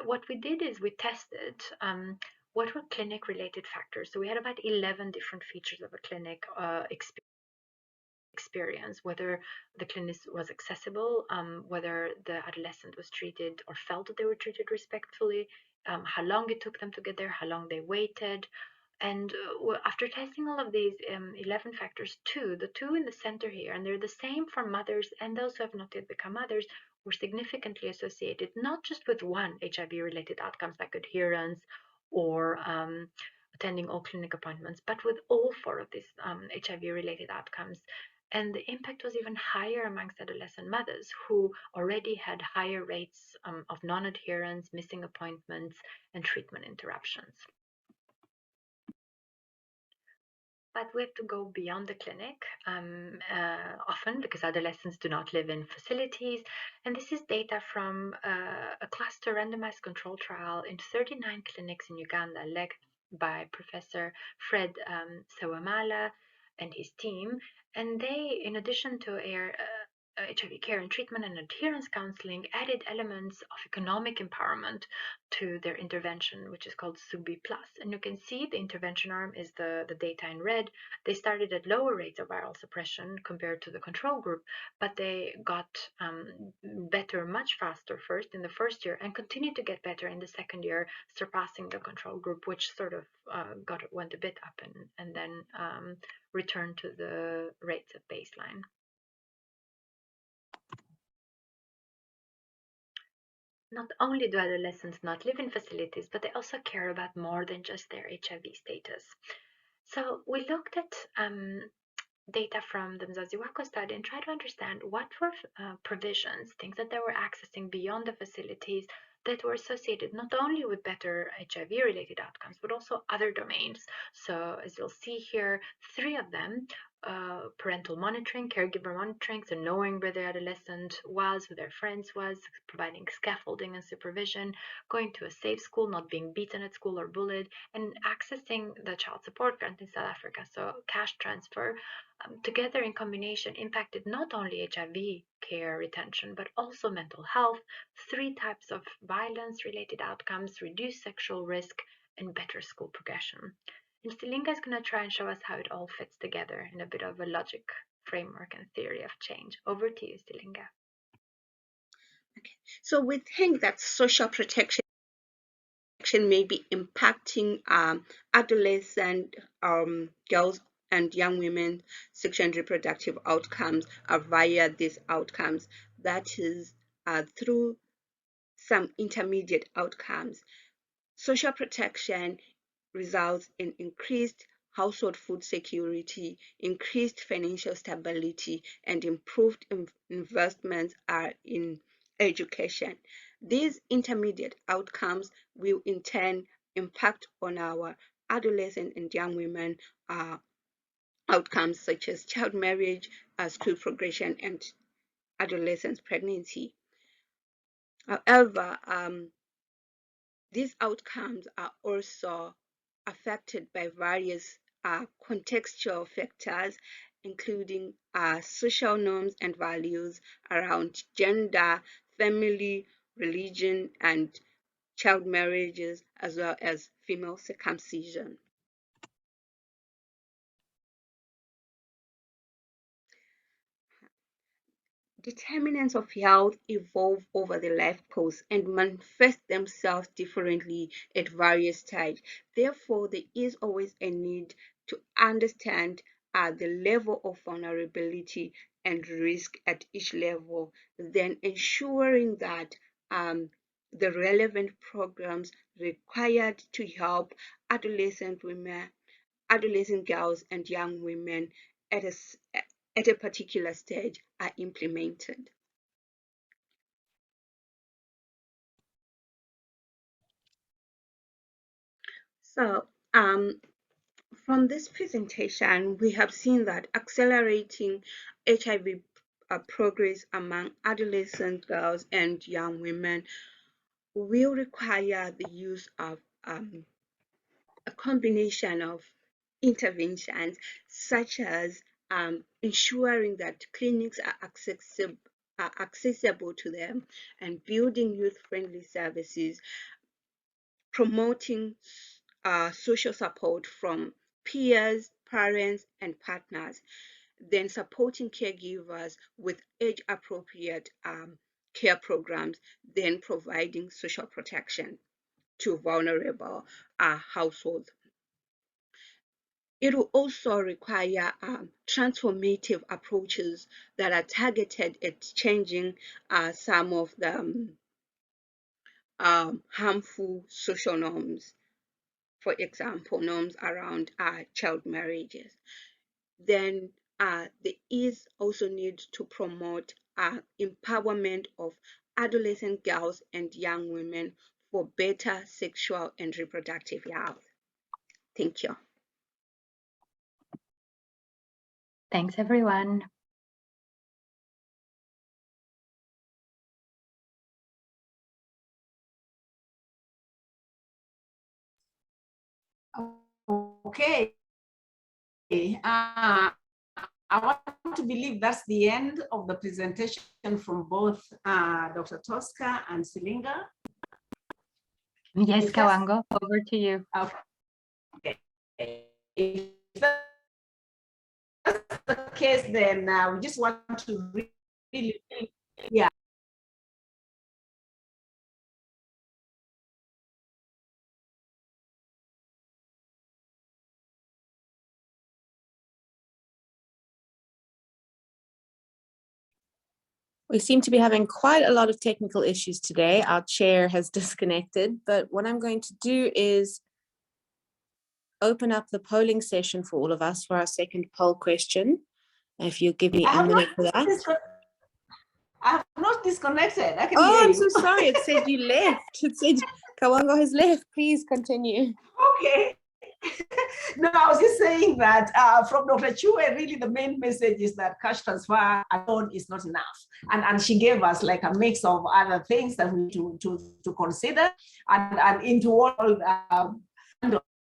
What we did is we tested what were clinic-related factors. So we had about 11 different features of a clinic experience, whether the clinic was accessible, whether the adolescent was treated or felt that they were treated respectfully, how long it took them to get there, how long they waited. And after testing all of these 11 factors, the two in the center here, and they're the same for mothers and those who have not yet become mothers, were significantly associated not just with one HIV-related outcomes like adherence or attending all clinic appointments, but with all 4 of these HIV-related outcomes. And the impact was even higher amongst adolescent mothers who already had higher rates of non-adherence, missing appointments, and treatment interruptions. But we have to go beyond the clinic often because adolescents do not live in facilities. And this is data from a cluster randomized control trial in 39 clinics in Uganda led by Professor Fred Sewamala and his team. And they, in addition to HIV care and treatment and adherence counseling, added elements of economic empowerment to their intervention, which is called SUBI+. And you can see the intervention arm is the data in red. They started at lower rates of viral suppression compared to the control group, but they got better much faster first in the first year and continued to get better in the second year, surpassing the control group, which sort of went a bit up and then returned to the rates at baseline. Not only do adolescents not live in facilities, but they also care about more than just their HIV status. So we looked at data from the Mzazi-Wako study and tried to understand what were provisions, things that they were accessing beyond the facilities that were associated not only with better HIV-related outcomes, but also other domains. So as you'll see here, 3 of them, parental monitoring, caregiver monitoring, so knowing where the adolescent was, who their friends was, providing scaffolding and supervision, going to a safe school, not being beaten at school or bullied, and accessing the child support grant in South Africa, so cash transfer, together in combination impacted not only HIV care retention, but also mental health, 3 types of violence-related outcomes, reduced sexual risk, and better school progression. And Stilinga is going to try and show us how it all fits together in a bit of a logic framework and theory of change. Over to you, Stilinga. Okay. So we think that social protection may be impacting adolescent girls and young women's sexual and reproductive outcomes via these outcomes, that is through some intermediate outcomes. Social protection results in increased household food security, increased financial stability, and improved investments in education. These intermediate outcomes will in turn impact on our adolescent and young women outcomes such as child marriage, school progression, and adolescent pregnancy. However, these outcomes are also affected by various contextual factors including social norms and values around gender, family, religion, and child marriages, as well as female circumcision. Determinants of health evolve over the life course and manifest themselves differently at various stages. Therefore, there is always a need to understand the level of vulnerability and risk at each level, then ensuring that the relevant programs required to help adolescent women, adolescent girls, and young women at a particular stage are implemented. So from this presentation, we have seen that accelerating HIV progress among adolescent girls and young women will require the use of a combination of interventions, such as ensuring that clinics are accessible to them and building youth-friendly services, promoting social support from peers, parents, and partners, then supporting caregivers with age-appropriate care programs, then providing social protection to vulnerable households. It will also require transformative approaches that are targeted at changing some of the harmful social norms. For example, norms around child marriages. Then there is also need to promote empowerment of adolescent girls and young women for better sexual and reproductive health. Thank you. Thanks, everyone. Okay. I want to believe that's the end of the presentation from both Dr. Toska and Silinga. Yes, Kawango, over to you. Okay. If that's the case, then we just want to really, yeah. We seem to be having quite a lot of technical issues today. Our chair has disconnected, but what I'm going to do is open up the polling session for all of us for our second poll question. If you give me a minute for that. I have not disconnected. I can oh, hear I'm you. so sorry. It said you left. It said Kawango has left. Please continue. Okay. No, I was just saying that from Dr. Chewe, really the main message is that cash transfer alone is not enough. And she gave us like a mix of other things that we need to consider and into all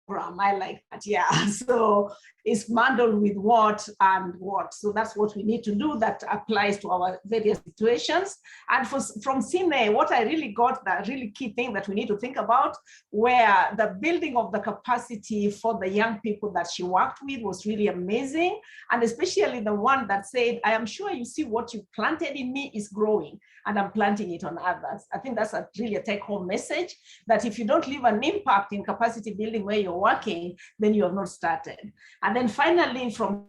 program. I like that, yeah. So it's bundled with what and what. So that's what we need to do that applies to our various situations. And from Sine, what I really got, the really key thing that we need to think about, where the building of the capacity for the young people that she worked with was really amazing. And especially the one that said, I am sure you see what you planted in me is growing and I'm planting it on others. I think that's really a take-home message, that if you don't leave an impact in capacity building where you're working, then you have not started. And then finally, from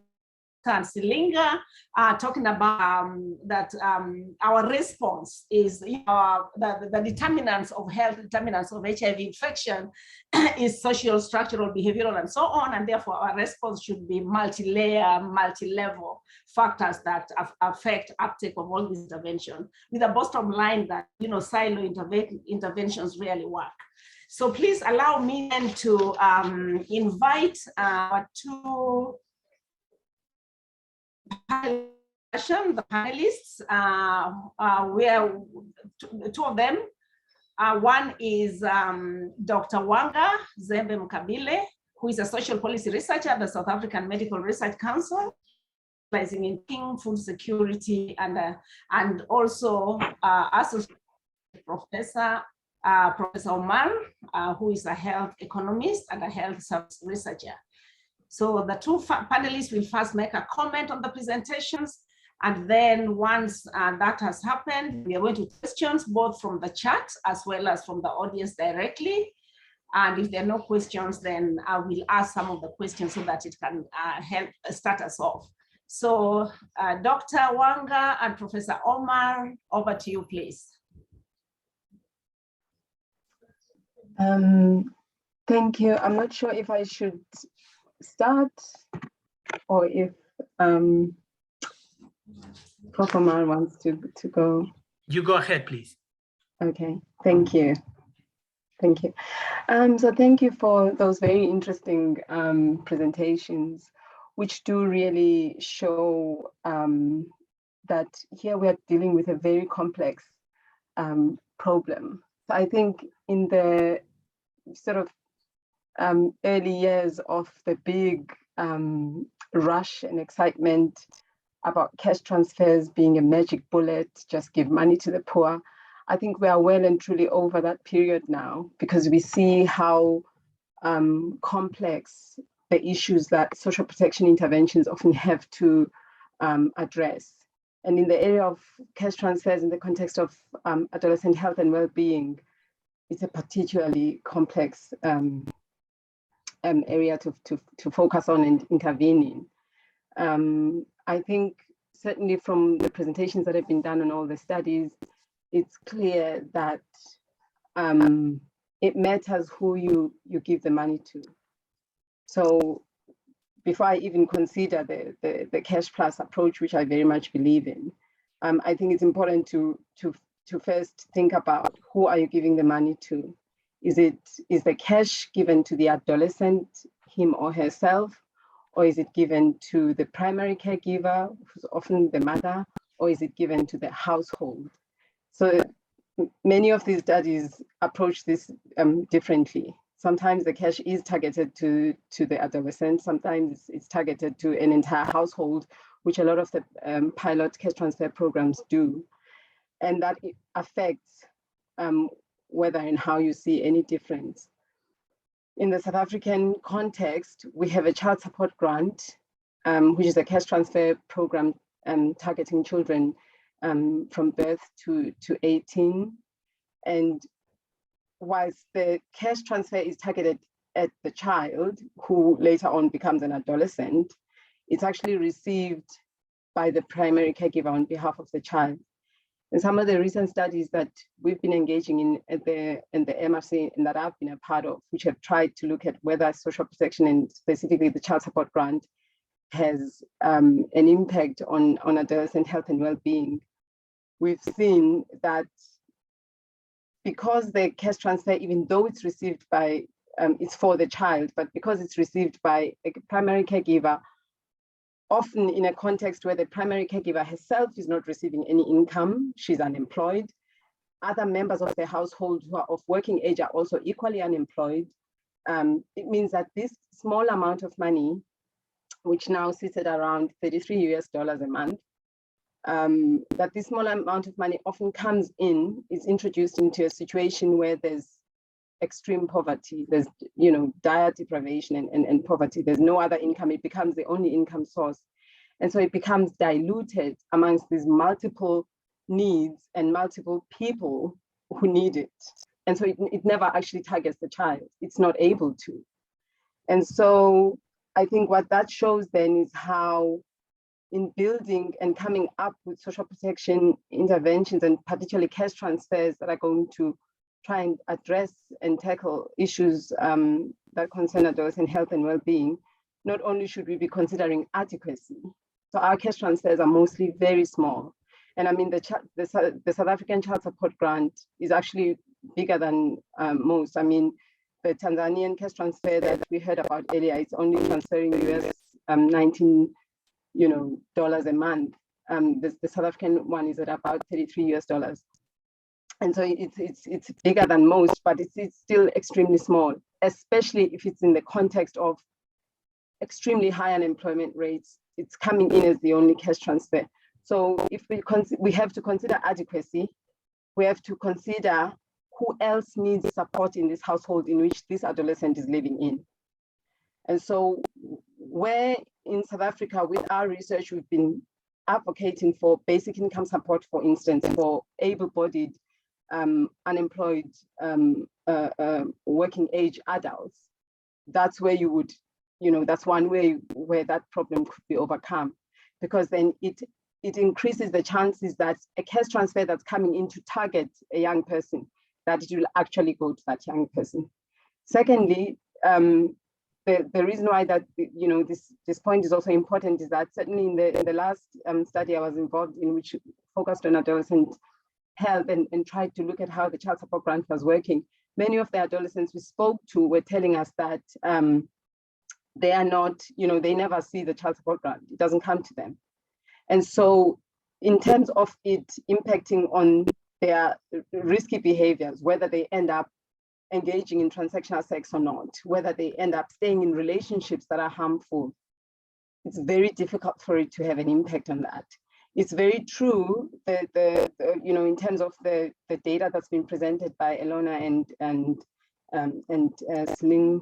Silinga, talking about that our response is the determinants of health, determinants of HIV infection is social, structural, behavioral, and so on. And therefore, our response should be multi-layer, multi-level factors that affect uptake of all these interventions, with a bottom line that silo interventions really work. So please allow me then to invite our two the panelists. We are two of them. One is Dr. Wanga Zembe-Mkabile, who is a social policy researcher at the South African Medical Research Council. in food security, and also associate professor, Professor Omar, who is a health economist and a health service researcher. So the two panelists will first make a comment on the presentations, and then once that has happened, we are going to questions both from the chat as well as from the audience directly. And if there are no questions, then I will ask some of the questions so that it can help start us off. So Dr. Wanga and Professor Omar, over to you, please. Thank you. I'm not sure if I should start or if Prof. Omar wants to go. You go ahead, please. Okay, thank you. Thank you. So thank you for those very interesting presentations, which do really show that here we are dealing with a very complex problem. So I think in the sort of early years of the big rush and excitement about cash transfers being a magic bullet, just give money to the poor, I think we are well and truly over that period now, because we see how complex the issues that social protection interventions often have to address. And in the area of cash transfers in the context of adolescent health and well-being, it's a particularly complex area to focus on and intervene in. I think certainly from the presentations that have been done on all the studies, it's clear that it matters who you give the money to. So before I even consider the cash plus approach, which I very much believe in, I think it's important to first think about who are you giving the money to. Is the cash given to the adolescent, him or herself, or is it given to the primary caregiver, who's often the mother, or is it given to the household? So many of these studies approach this differently. Sometimes the cash is targeted to the adolescent, sometimes it's targeted to an entire household, which a lot of the pilot cash transfer programs do. And that affects whether and how you see any difference. In the South African context, we have a child support grant, which is a cash transfer program targeting children from birth to 18. And whilst the cash transfer is targeted at the child, who later on becomes an adolescent, it's actually received by the primary caregiver on behalf of the child. And some of the recent studies that we've been engaging in at the SAMRC and that I've been a part of, which have tried to look at whether social protection and specifically the child support grant has an impact on adolescent health and well-being. We've seen that because the cash transfer, even though it's received by, it's for the child, but because it's received by a primary caregiver, often in a context where the primary caregiver herself is not receiving any income, she's unemployed. Other members of the household who are of working age are also equally unemployed. It means that this small amount of money, which now sits at around $33 a month, that this small amount of money often comes in, is introduced into a situation where there's extreme poverty, there's dire deprivation and poverty, there's no other income, it becomes the only income source. And so it becomes diluted amongst these multiple needs and multiple people who need it. And so it never actually targets the child, it's not able to. And so I think what that shows then is how in building and coming up with social protection interventions and particularly cash transfers that are going to try and address and tackle issues that concern adolescent health and well-being, not only should we be considering adequacy. So our cash transfers are mostly very small. And I mean, the South African child support grant is actually bigger than most. I mean, the Tanzanian cash transfer that we heard about earlier, it's only transferring US $19 a month. The South African one is at about $33. And so it's bigger than most, but it's still extremely small, especially if it's in the context of extremely high unemployment rates, it's coming in as the only cash transfer. So if we have to consider adequacy, we have to consider who else needs support in this household in which this adolescent is living in. And so where in South Africa, with our research, we've been advocating for basic income support, for instance, for able-bodied, unemployed, working age adults, that's where you would, that's one way where that problem could be overcome, because then it increases the chances that a cash transfer that's coming in to target a young person, that it will actually go to that young person. Secondly, the reason why that this point is also important is that certainly in the last study I was involved in, which focused on adolescent health and tried to look at how the child support grant was working, many of the adolescents we spoke to were telling us that they are not, they never see the child support grant. It doesn't come to them. And so in terms of it impacting on their risky behaviors, whether they end up engaging in transactional sex or not, whether they end up staying in relationships that are harmful, it's very difficult for it to have an impact on that. It's very true that in terms of the data that's been presented by Elona and Sling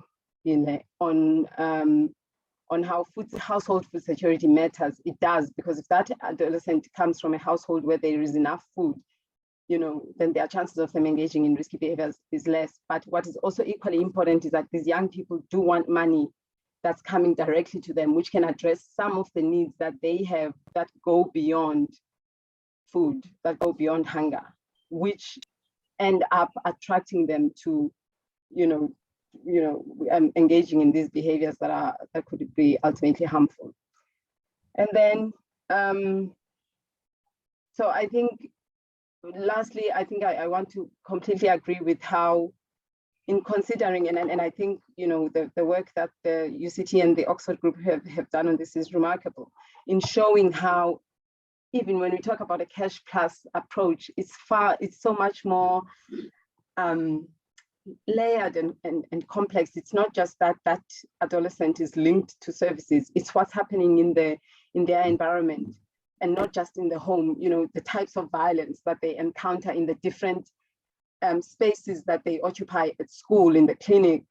on how household food security matters. It does, because if that adolescent comes from a household where there is enough food, then their chances of them engaging in risky behaviors is less. But what is also equally important is that these young people do want money that's coming directly to them, which can address some of the needs that they have that go beyond food, that go beyond hunger, which end up attracting them to, engaging in these behaviors that could be ultimately harmful. And then, so I think, lastly, I think I want to completely agree with how, in considering, and I think, the work that the UCT and the Oxford group have done on this is remarkable, in showing how, even when we talk about a cash plus approach, it's so much more layered and complex. It's not just that adolescent is linked to services, it's what's happening in their environment, and not just in the home, the types of violence that they encounter in the different spaces that they occupy at school, in the clinic,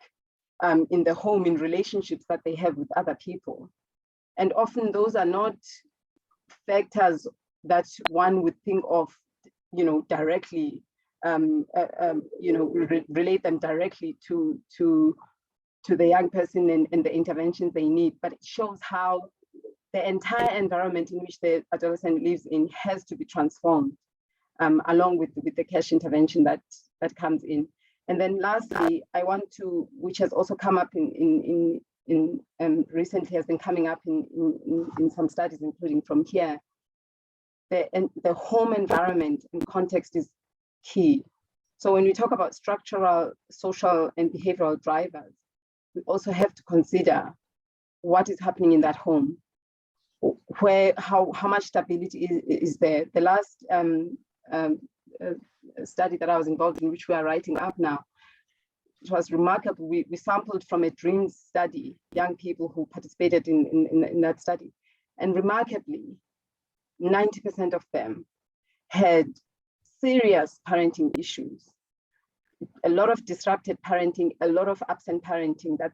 in the home, in relationships that they have with other people. And often those are not factors that one would think of, directly, relate them directly to the young person and the interventions they need, but it shows how the entire environment in which the adolescent lives in has to be transformed, along with the cash intervention that comes in. And then lastly, I want to, which has also come up in recently has been coming up in some studies, including from here, the home environment and context is key. So when we talk about structural, social, and behavioral drivers, we also have to consider what is happening in that home, how much stability is there. The last study that I was involved in, which we are writing up now, it was remarkable. We sampled from a dreams study, young people who participated in that study. And remarkably, 90% of them had serious parenting issues, a lot of disrupted parenting, a lot of absent parenting that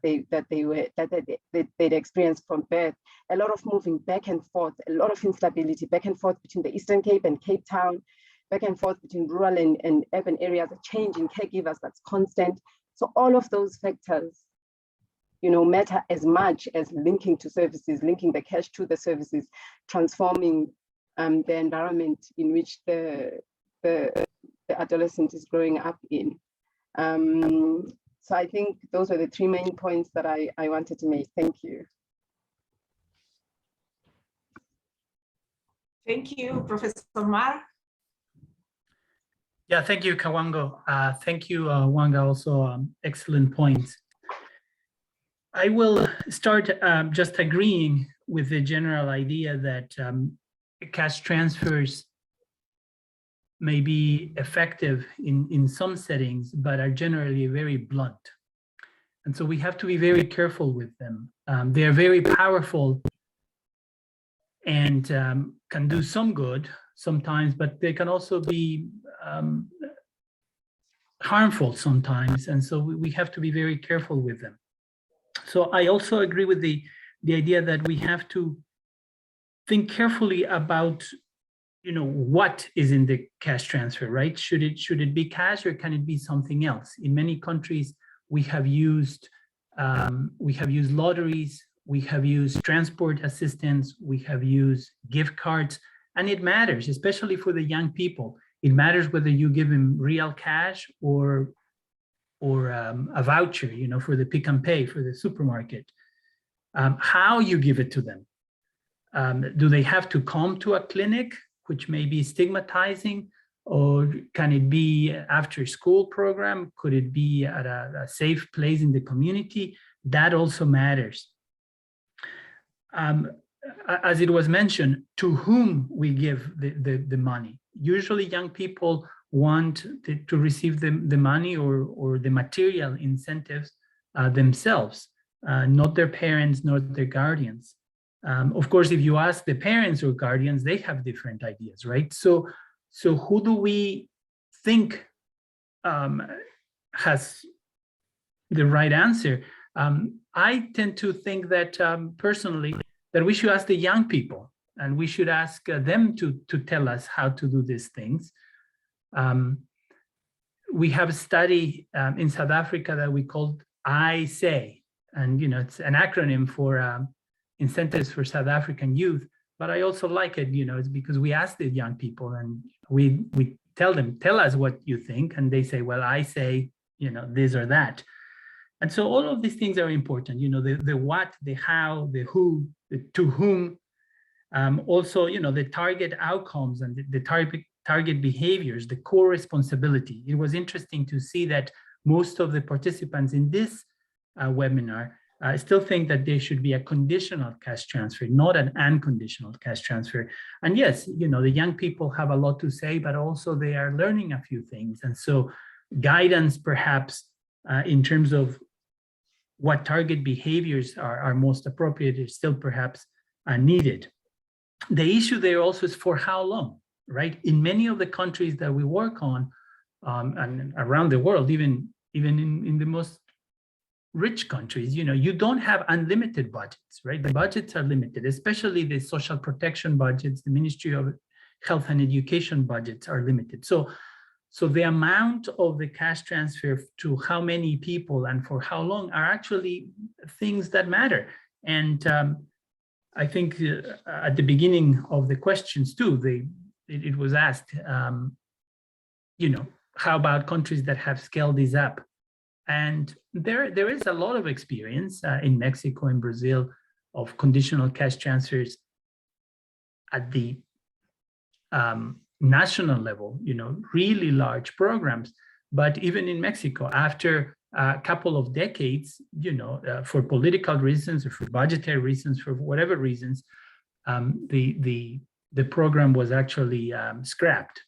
they'd experienced from birth, a lot of moving back and forth, a lot of instability back and forth between the Eastern Cape and Cape Town, back and forth between rural and urban areas, a change in caregivers that's constant. So all of those factors, matter as much as linking to services, linking the cash to the services, transforming the environment in which the adolescent is growing up in. So I think those were the three main points that I wanted to make. Thank you. Thank you, Professor Omar. Yeah, thank you, Kawango. Thank you, Wanga, also excellent points. I will start just agreeing with the general idea that cash transfers may be effective in some settings, but are generally very blunt. And so we have to be very careful with them. They are very powerful and can do some good sometimes, but they can also be harmful sometimes. And so we have to be very careful with them. So I also agree with the idea that we have to think carefully about, what is in the cash transfer, right? Should it be cash, or can it be something else? In many countries, we have used lotteries, we have used transport assistance, we have used gift cards, and it matters, especially for the young people. It matters whether you give them real cash or a voucher, for the pick and pay for the supermarket. How you give it to them. Do they have to come to a clinic, which may be stigmatizing, or can it be after school program? Could it be at a safe place in the community? That also matters. As it was mentioned, to whom we give the money. Usually young people want to receive the money or the material incentives themselves, not their parents, not their guardians. Of course, if you ask the parents or guardians, they have different ideas, right? So who do we think has the right answer? I tend to think that personally, that we should ask the young people, and we should ask them to tell us how to do these things. We have a study in South Africa that we called I Say, and it's an acronym for Incentives for South African Youth. But I also like it, it's because we ask the young people and we tell them, tell us what you think, and they say, well, I say, this or that. And so all of these things are important, the what, the how, the who, the to whom, also, the target outcomes and the target behaviors, the core responsibility. It was interesting to see that most of the participants in this webinar still think that there should be a conditional cash transfer, not an unconditional cash transfer. And yes, the young people have a lot to say, but also they are learning a few things. And so guidance, perhaps, in terms of what target behaviors are most appropriate is still perhaps needed. The issue there also is for how long, right? In many of the countries that we work on and around the world, even in the most rich countries, you don't have unlimited budgets, right? The budgets are limited, especially the social protection budgets, the Ministry of Health and Education budgets are limited. So the amount of the cash transfer to how many people and for how long are actually things that matter. And I think at the beginning of the questions too, it was asked, how about countries that have scaled this up? And there is a lot of experience in Mexico and Brazil of conditional cash transfers at the national level, really large programs. But even in Mexico, after a couple of decades, for political reasons or for budgetary reasons, for whatever reasons, the program was actually scrapped.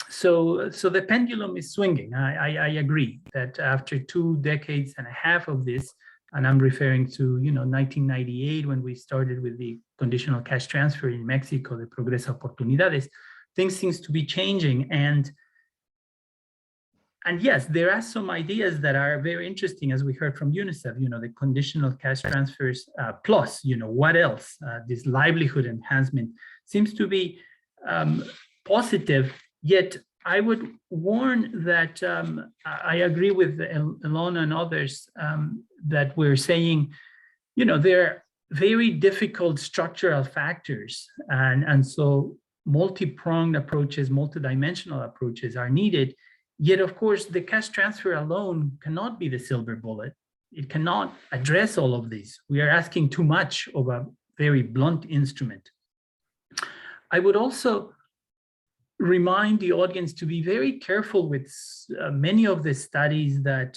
So the pendulum is swinging. I agree that after 2 decades and a half of this, and I'm referring to 1998 when we started with the conditional cash transfer in Mexico, the Progresa Oportunidades, things seems to be changing. And yes, there are some ideas that are very interesting, as we heard from UNICEF, the conditional cash transfers plus, what else? This livelihood enhancement seems to be positive. Yet I would warn that I agree with Elona and others that we're saying, there are very difficult structural factors. And so multi-pronged approaches, multidimensional approaches are needed. Yet, of course, the cash transfer alone cannot be the silver bullet. It cannot address all of these. We are asking too much of a very blunt instrument. I would also remind the audience to be very careful with many of the studies that,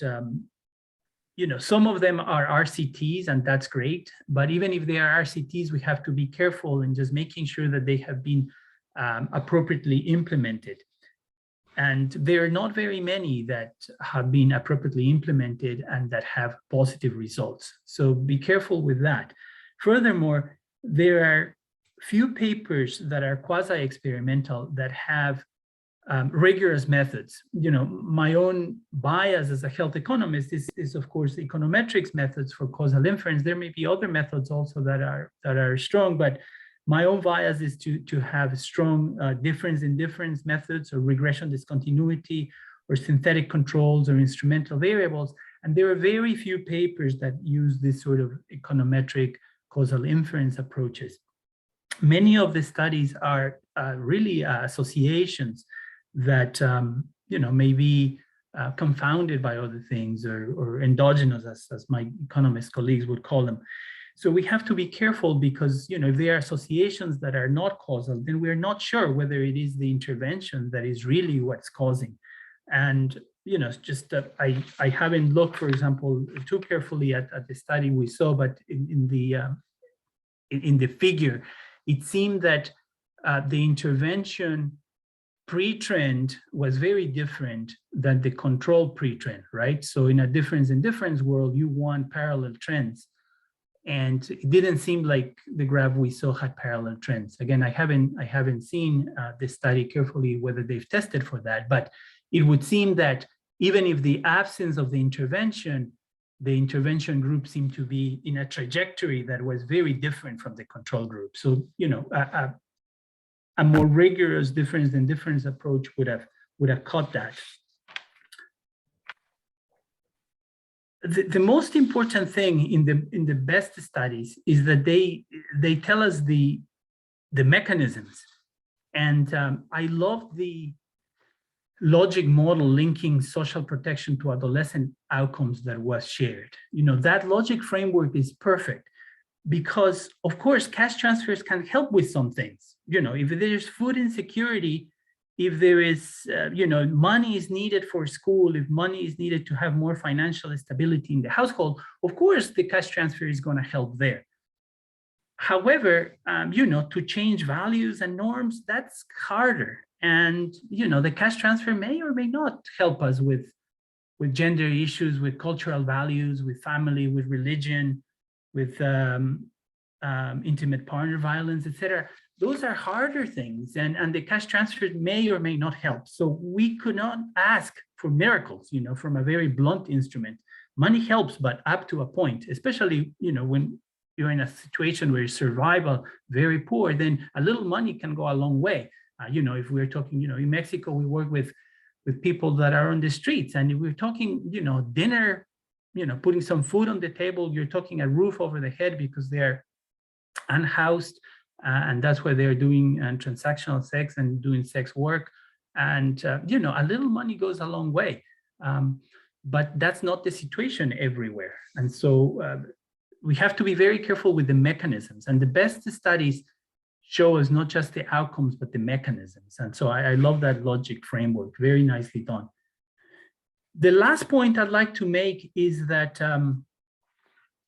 some of them are RCTs, and that's great. But even if they are RCTs, we have to be careful in just making sure that they have been appropriately implemented. And there are not very many that have been appropriately implemented and that have positive results. So be careful with that. Furthermore, there are few papers that are quasi-experimental that have rigorous methods. You know, my own bias as a health economist is of course econometrics methods for causal inference. There may be other methods also that are strong, but my own bias is to have strong difference in difference methods or regression discontinuity or synthetic controls or instrumental variables. And there are very few papers that use this sort of econometric causal inference approaches. Many of the studies are really associations that you know, may be confounded by other things or endogenous, as my economist colleagues would call them. So we have to be careful because, you know, if there are associations that are not causal, then we're not sure whether it is the intervention that is really what's causing. And, you know, just I haven't looked, for example, too carefully at the study we saw, but in the figure, it seemed that the intervention pre-trend was very different than the control pre-trend, right? So in a difference in difference world, you want parallel trends. And it didn't seem like the graph we saw had parallel trends. Again, I haven't seen this study carefully whether they've tested for that, but it would seem that even if the absence of the intervention group seemed to be in a trajectory that was very different from the control group. So, you know, a more rigorous difference in difference approach would have caught that. The most important thing in the best studies is that they tell us the mechanisms, and I love the logic model linking social protection to adolescent outcomes that was shared. You know, that logic framework is perfect because, of course, cash transfers can help with some things. You know, if there's food insecurity, if there is, you know, money is needed for school, if money is needed to have more financial stability in the household, of course, the cash transfer is going to help there. However, you know, to change values and norms, that's harder. And, you know, the cash transfer may or may not help us with gender issues, with cultural values, with family, with religion, with intimate partner violence, etc. Those are harder things, and the cash transfers may or may not help. So we could not ask for miracles, you know, from a very blunt instrument. Money helps, but up to a point, especially, you know, when you're in a situation where survival very poor, then a little money can go a long way. You know, if we're talking, you know, in Mexico, we work with people that are on the streets, and if we're talking, you know, dinner, you know, putting some food on the table, you're talking a roof over the head because they're unhoused. And that's why they're doing transactional sex and doing sex work. And, you know, a little money goes a long way. But that's not the situation everywhere. And so we have to be very careful with the mechanisms. And the best studies show us not just the outcomes, but the mechanisms. And so I love that logic framework, very nicely done. The last point I'd like to make is that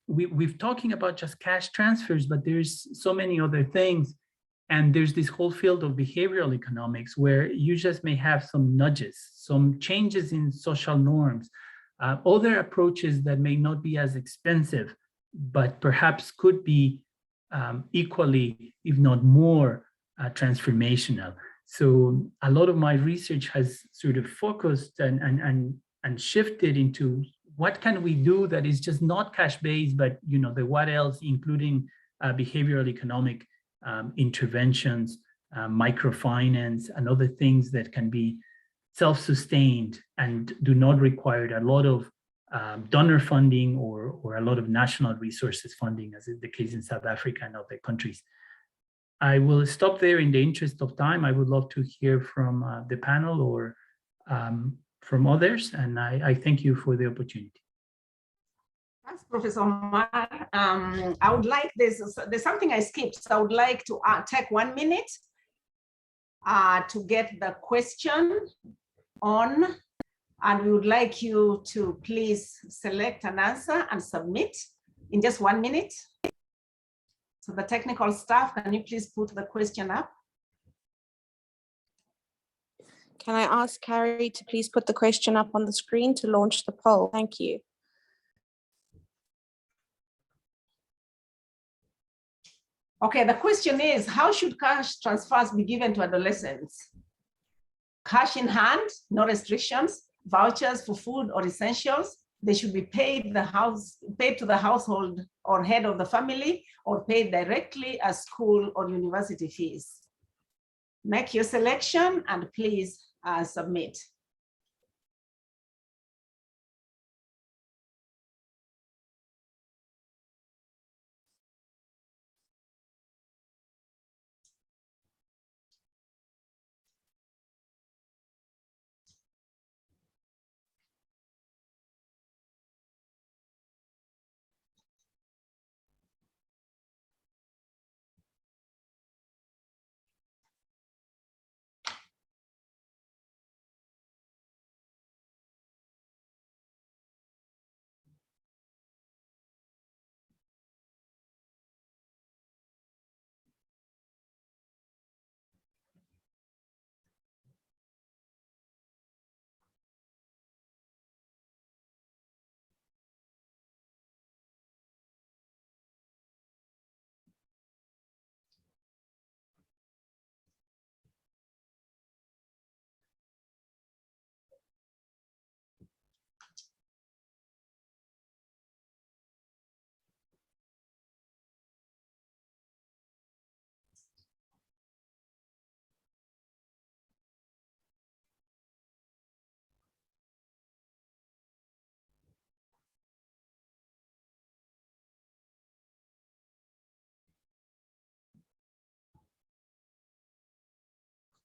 we've talking about just cash transfers, but there's so many other things. And there's this whole field of behavioral economics where you just may have some nudges, some changes in social norms, other approaches that may not be as expensive, but perhaps could be equally, if not more, transformational. So a lot of my research has sort of focused and shifted into what can we do that is just not cash-based, but, you know, the what else, including behavioral economic interventions, microfinance, and other things that can be self-sustained and do not require a lot of donor funding or a lot of national resources funding, as is the case in South Africa and other countries. I will stop there in the interest of time. I would love to hear from the panel or from others, and I thank you for the opportunity. Thanks, Professor Omar. I would like there's something I skipped, so I would like to take 1 minute to get the question on, and we would like you to please select an answer and submit in just 1 minute. So the technical staff, can you please put the question up? Can I ask Carrie to please put the question up on the screen to launch the poll? Thank you. Okay, the question is, how should cash transfers be given to adolescents? Cash in hand, no restrictions, vouchers for food or essentials. They should be paid to the household or head of the family, or paid directly as school or university fees. Make your selection and please submit.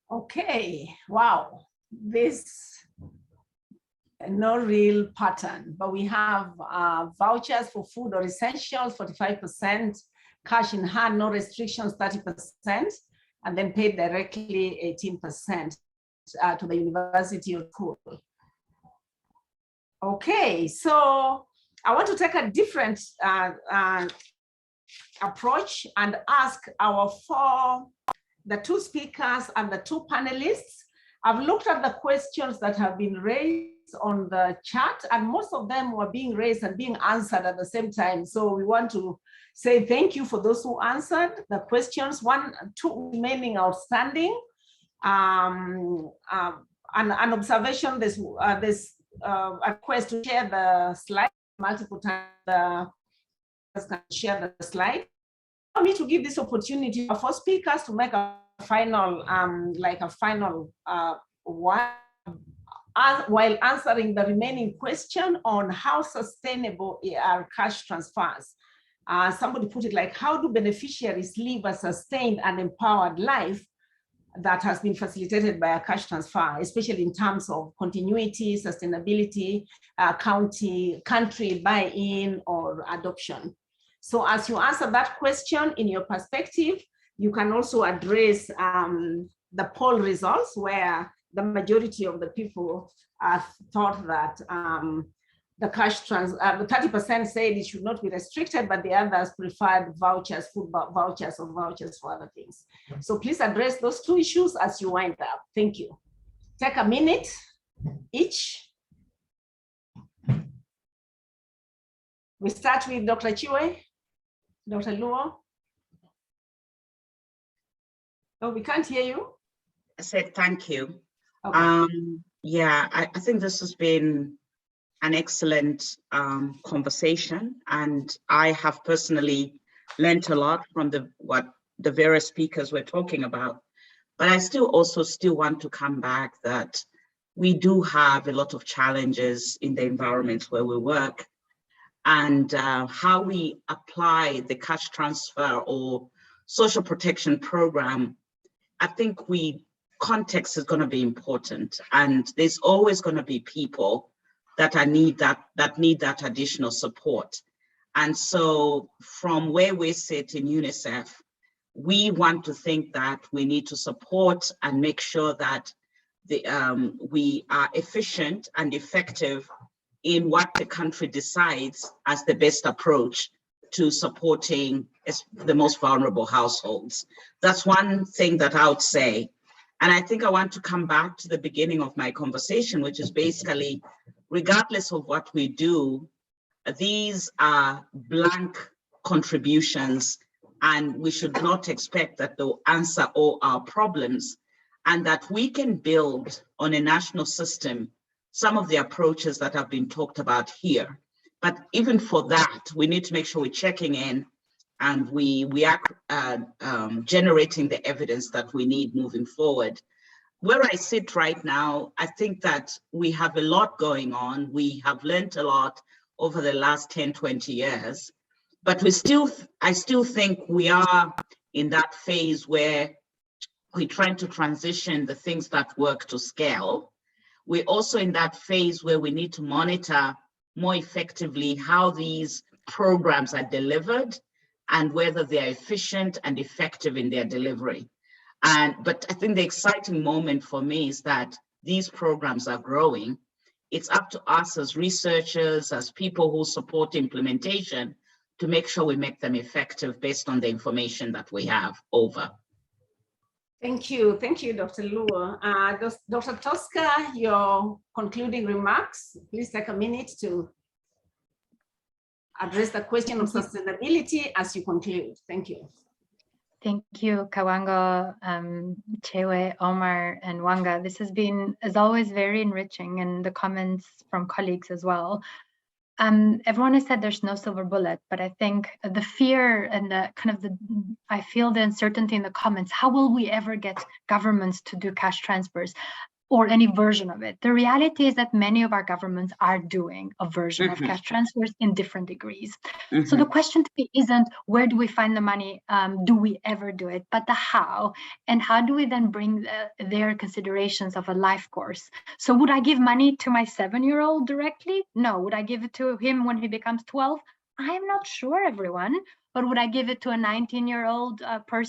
Okay, wow, this no real pattern, but we have vouchers for food or essentials, 45%, cash in hand, no restrictions, 30%, and then paid directly 18% to the university or school. Okay, so I want to take a different approach and ask the two speakers and the two panelists. I've looked at the questions that have been raised on the chat, and most of them were being raised and being answered at the same time. So we want to say thank you for those who answered the questions. Two remaining outstanding. An observation, there's a request to share the slide multiple times. Can share the slide. Allow me to give this opportunity for speakers to make a final, one, while answering the remaining question on how sustainable are cash transfers. Somebody put it like, how do beneficiaries live a sustained and empowered life that has been facilitated by a cash transfer, especially in terms of continuity, sustainability, country buy-in or adoption? So as you answer that question in your perspective, you can also address the poll results, where the majority of the people thought that the cash the 30% said it should not be restricted, but the others preferred vouchers, food vouchers, or vouchers for other things. So please address those two issues as you wind up. Thank you. Take a minute each. We start with Dr. Chewe. Dr. Luo? Oh, we can't hear you. I said thank you. Okay. Yeah, I think this has been an excellent conversation, and I have personally learned a lot from what the various speakers were talking about. But I still want to come back that we do have a lot of challenges in the environments where we work, and how we apply the cash transfer or social protection program. I think context is going to be important, and there's always going to be people that need that additional support. And so from where we sit in UNICEF, we want to think that we need to support and make sure that we are efficient and effective in what the country decides as the best approach to supporting the most vulnerable households. That's one thing that I would say. And I think I want to come back to the beginning of my conversation, which is basically, regardless of what we do, these are blank contributions, and we should not expect that they'll answer all our problems, and that we can build on a national system some of the approaches that have been talked about here. But even for that, we need to make sure we're checking in and we are generating the evidence that we need moving forward. Where I sit right now, I think that we have a lot going on. We have learned a lot over the last 10, 20 years, but I still think we are in that phase where we're trying to transition the things that work to scale. We're also in that phase where we need to monitor more effectively how these programs are delivered and whether they are efficient and effective in their delivery. But I think the exciting moment for me is that these programs are growing. It's up to us as researchers, as people who support implementation, to make sure we make them effective based on the information that we have over. Thank you, Dr. Luo. Dr. Toska, your concluding remarks. Please take a minute to address the question of sustainability as you conclude. Thank you. Thank you, Kawanga, Chewe, Omar, and Wanga. This has been, as always, very enriching, and the comments from colleagues as well. Everyone has said there's no silver bullet, but I think the fear and I feel the uncertainty in the comments. How will we ever get governments to do cash transfers or any version of it? The reality is that many of our governments are doing a version of cash transfers in different degrees. So the question to me isn't where do we find the money, do we ever do it, but the how, and how do we then bring their considerations of a life course. So would I give money to my 7-year-old directly? No. Would I give it to him when he becomes 12? I'm not sure, everyone. But would I give it to a 19-year-old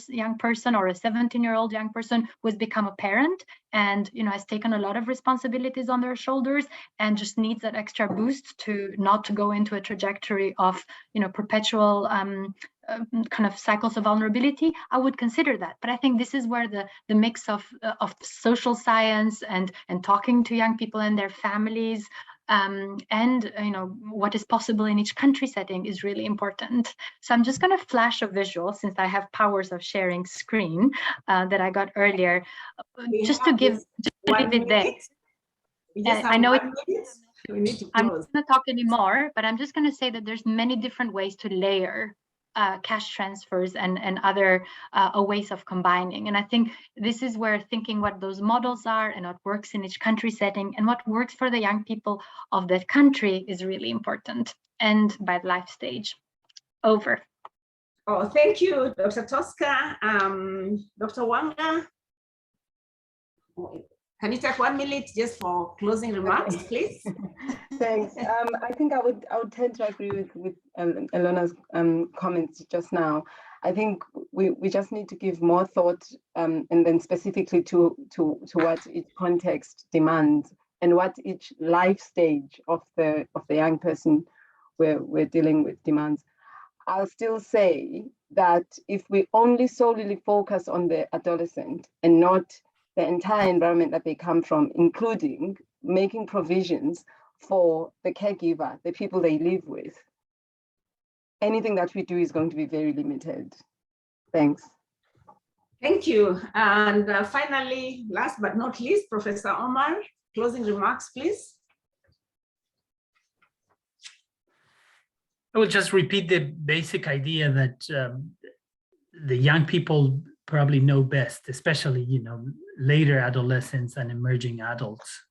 young person or a 17-year-old young person who has become a parent and has taken a lot of responsibilities on their shoulders and just needs that extra boost to not to go into a trajectory of perpetual kind of cycles of vulnerability? I would consider that. But I think this is where the mix of social science and talking to young people and their families and what is possible in each country setting is really important. So I'm just going to flash a visual, since I have powers of sharing screen that I got earlier, just to leave it there. I know I'm not going to talk anymore, but I'm just going to say that there's many different ways to layer cash transfers and other ways of combining. And I think this is where thinking what those models are and what works in each country setting and what works for the young people of that country is really important. And by life stage. Over. Oh, thank you, Dr. Toska. Dr. Wanga, can you take 1 minute just for closing remarks, please? Thanks. I think I would tend to agree with Elona's comments just now. I think we just need to give more thought and then specifically to what each context demands and what each life stage of the young person we're dealing with demands. I'll still say that if we only solely focus on the adolescent and not the entire environment that they come from, including making provisions for the caregiver, the people they live with, anything that we do is going to be very limited. Thanks. Thank you. And finally, last but not least, Professor Omar, closing remarks, please. I will just repeat the basic idea that the young people probably know best, especially later adolescents and emerging adults,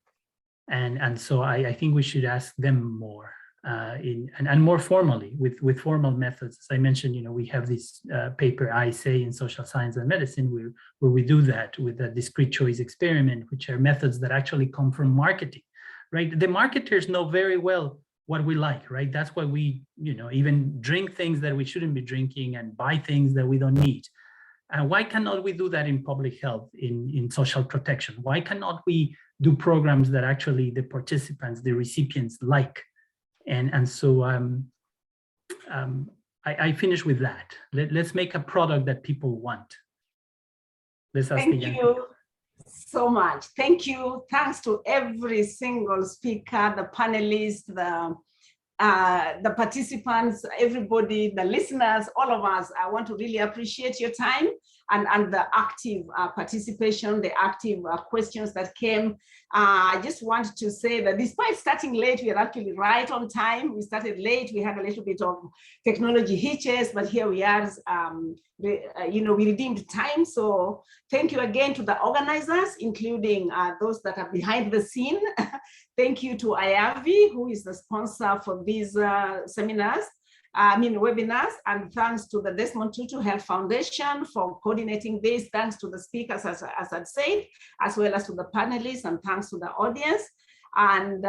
and so I think we should ask them more and more formally with formal methods. As I mentioned, we have this paper I say in social science and medicine where we do that with a discrete choice experiment, which are methods that actually come from marketing, right? The marketers know very well what we like, right? That's why we, even drink things that we shouldn't be drinking and buy things that we don't need. And why cannot we do that in public health, in social protection? Why cannot we do programs that actually the participants, the recipients like? And so I finish with that. Let's make a product that people want. Let's ask the young people. so much. Thank you. Thanks to every single speaker, the panelists, the participants, everybody, the listeners, all of us. I want to really appreciate your time and the active participation, the active questions that came. I just want to say that despite starting late, we are actually right on time. We started late. We had a little bit of technology hitches, but here we are. We redeemed time. So thank you again to the organizers, including those that are behind the scene. Thank you to IAVI, who is the sponsor for these webinars, and thanks to the Desmond Tutu Health Foundation for coordinating this. Thanks to the speakers, as I'd said, as well as to the panelists, and thanks to the audience. And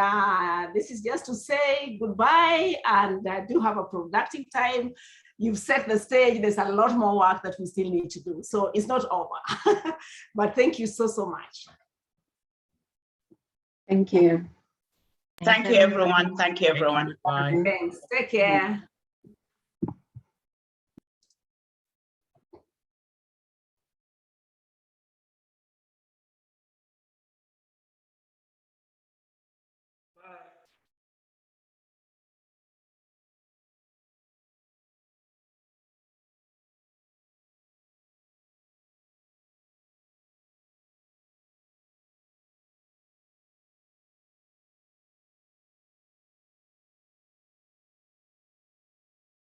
this is just to say goodbye, and do have a productive time. You've set the stage. There's a lot more work that we still need to do. So it's not over, but thank you so much. Thank you. Thank you, everyone. Thank you, everyone. Bye. Thanks. Take care.